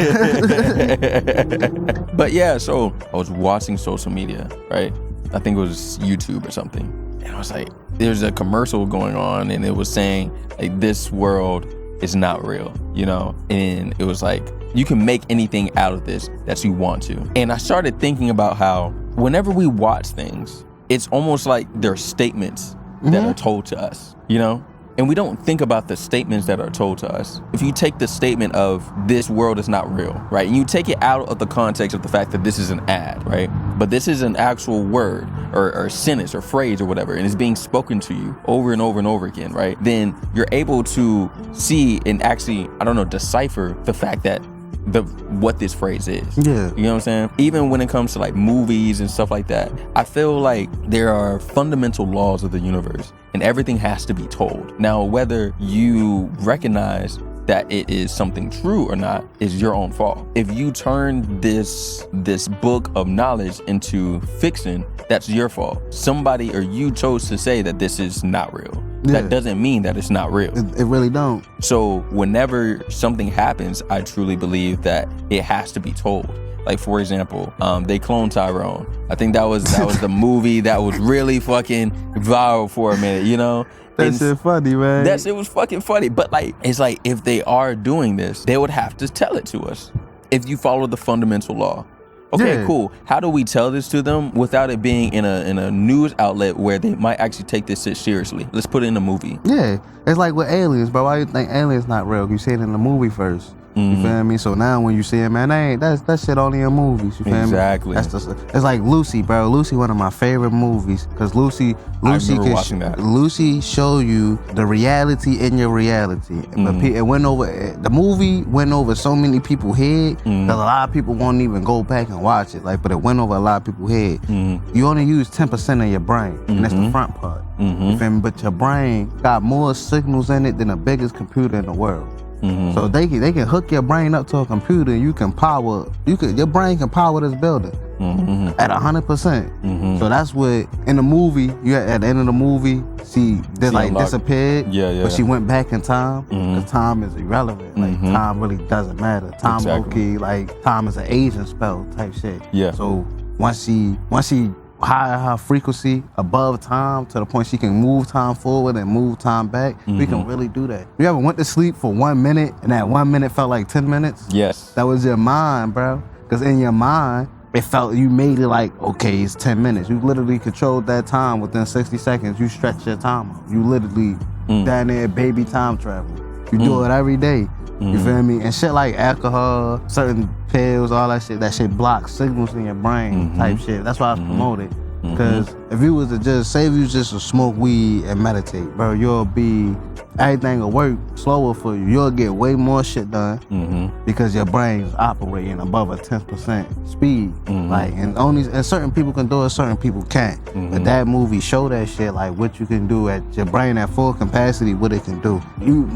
But yeah, so I was watching social media, right? I think it was YouTube or something. And I was like, there's a commercial going on, and it was saying like, this world is not real, you know? And it was like, you can make anything out of this that you want to. And I started thinking about how whenever we watch things, it's almost like they're statements that are told to us, you know? And we don't think about the statements that are told to us. If you take the statement of this world is not real, right? And you take it out of the context of the fact that this is an ad, right? But this is an actual word or sentence or phrase or whatever, and it's being spoken to you over and over and over again, right? Then you're able to see and actually, decipher the fact that what this phrase is. Yeah. You know what I'm saying? Even when it comes to like movies and stuff like that, I feel like there are fundamental laws of the universe, and everything has to be told. Now, whether you recognize that it is something true or not is your own fault. If you turn this book of knowledge into fiction, that's your fault. Somebody or you chose to say that this is not real. Yeah. That doesn't mean that it's not real. It really don't. So whenever something happens, I truly believe that it has to be told. Like, for example, they cloned Tyrone. I think that was the movie that was really fucking viral for a minute, you know? That shit funny, man. That shit was fucking funny. But like, it's like, if they are doing this, they would have to tell it to us. If you follow the fundamental law. Okay, Yeah. cool. How do we tell this to them without it being in a news outlet where they might actually take this shit seriously? Let's put it in a movie. Yeah, it's like with aliens, bro. Why you think aliens not real? You see it in the movie first. You feel me? So now when you see it, man, that shit only in movies. You feel Exactly. me? It's like Lucy, bro. Lucy, one of my favorite movies, because Lucy remember watching that. Lucy show you the reality in your reality. But it went over. The movie went over so many people's head that a lot of people won't even go back and watch it. Like, but it went over a lot of people's head. You only use 10% of your brain, and that's the front part. You feel me? But your brain got more signals in it than the biggest computer in the world. So they can hook your brain up to a computer, and your brain can power this building at 100%. So that's what in the movie, you at the end of the movie, she disappeared. But she went back in time because time is irrelevant. Like time really doesn't matter. Time low-key, like time is an aging spell type shit. Yeah. So once she higher her frequency above time to the point she can move time forward and move time back, we can really do that. You ever went to sleep for 1 minute and that 1 minute felt like 10 minutes? Yes. That was your mind, bro. Because in your mind, it felt, you made it like, okay, it's 10 minutes. You literally controlled that time within 60 seconds. You stretched your time out. You literally down there baby time travel. You do it every day. You feel me? And shit like alcohol, certain pills, all that shit blocks signals in your brain type shit. That's why it's promoted. Because if you was to just to smoke weed and meditate, bro, everything will work slower for you. You'll get way more shit done because your brain is operating above a 10% speed. Like, and certain people can do it, certain people can't. But that movie show that shit, like what you can do at your brain at full capacity, what it can do.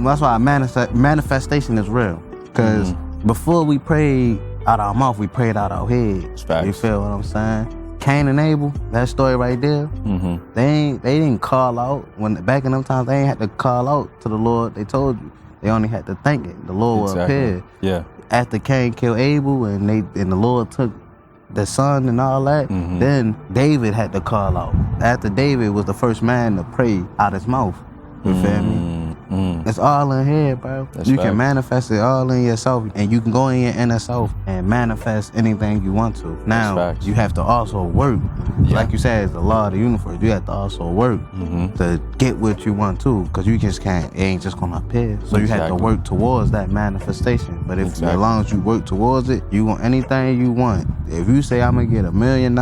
That's why manifestation is real. Because before we prayed out our mouth, we prayed out our head. You feel what I'm saying? Cain and Abel, that story right there, they didn't call out. Back in them times, they ain't had to call out to the Lord. They told you. They only had to thank it. The Lord will appear. Yeah. After Cain killed Abel and the Lord took the son and all that, then David had to call out. After David was the first man to pray out his mouth. You feel me? It's all in here, bro. You can manifest it all in yourself, and you can go in your inner self and manifest anything you want to. Now, you have to also work. Like you said, it's the law of the universe. You have to also work to get what you want to, because you just can't, it ain't just gonna appear. So you have to work towards that manifestation. But as long as you work towards it, you want anything you want. If you say, I'm gonna get $1 million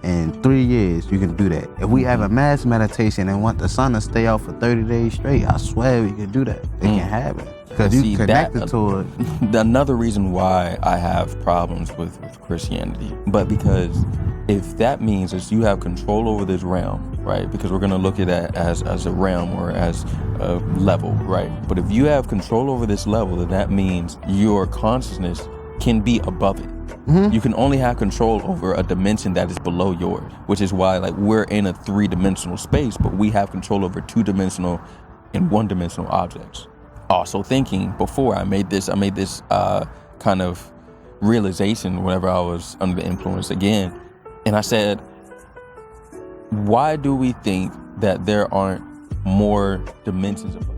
in 3 years, you can do that. If we have a mass meditation and want the sun to stay out for 30 days straight, I swear we can do that. It can happen. Because you connected to it. Another reason why I have problems with Christianity, but because if that means that you have control over this realm, right? Because we're going to look at that as a realm or as a level, right? But if you have control over this level, then that means your consciousness can be above it. You can only have control over a dimension that is below yours, which is why, like, we're in a 3-dimensional space, but we have control over 2-dimensional and 1-dimensional objects. Also thinking before I made this kind of realization whenever I was under the influence again, and I said, why do we think that there aren't more dimensions of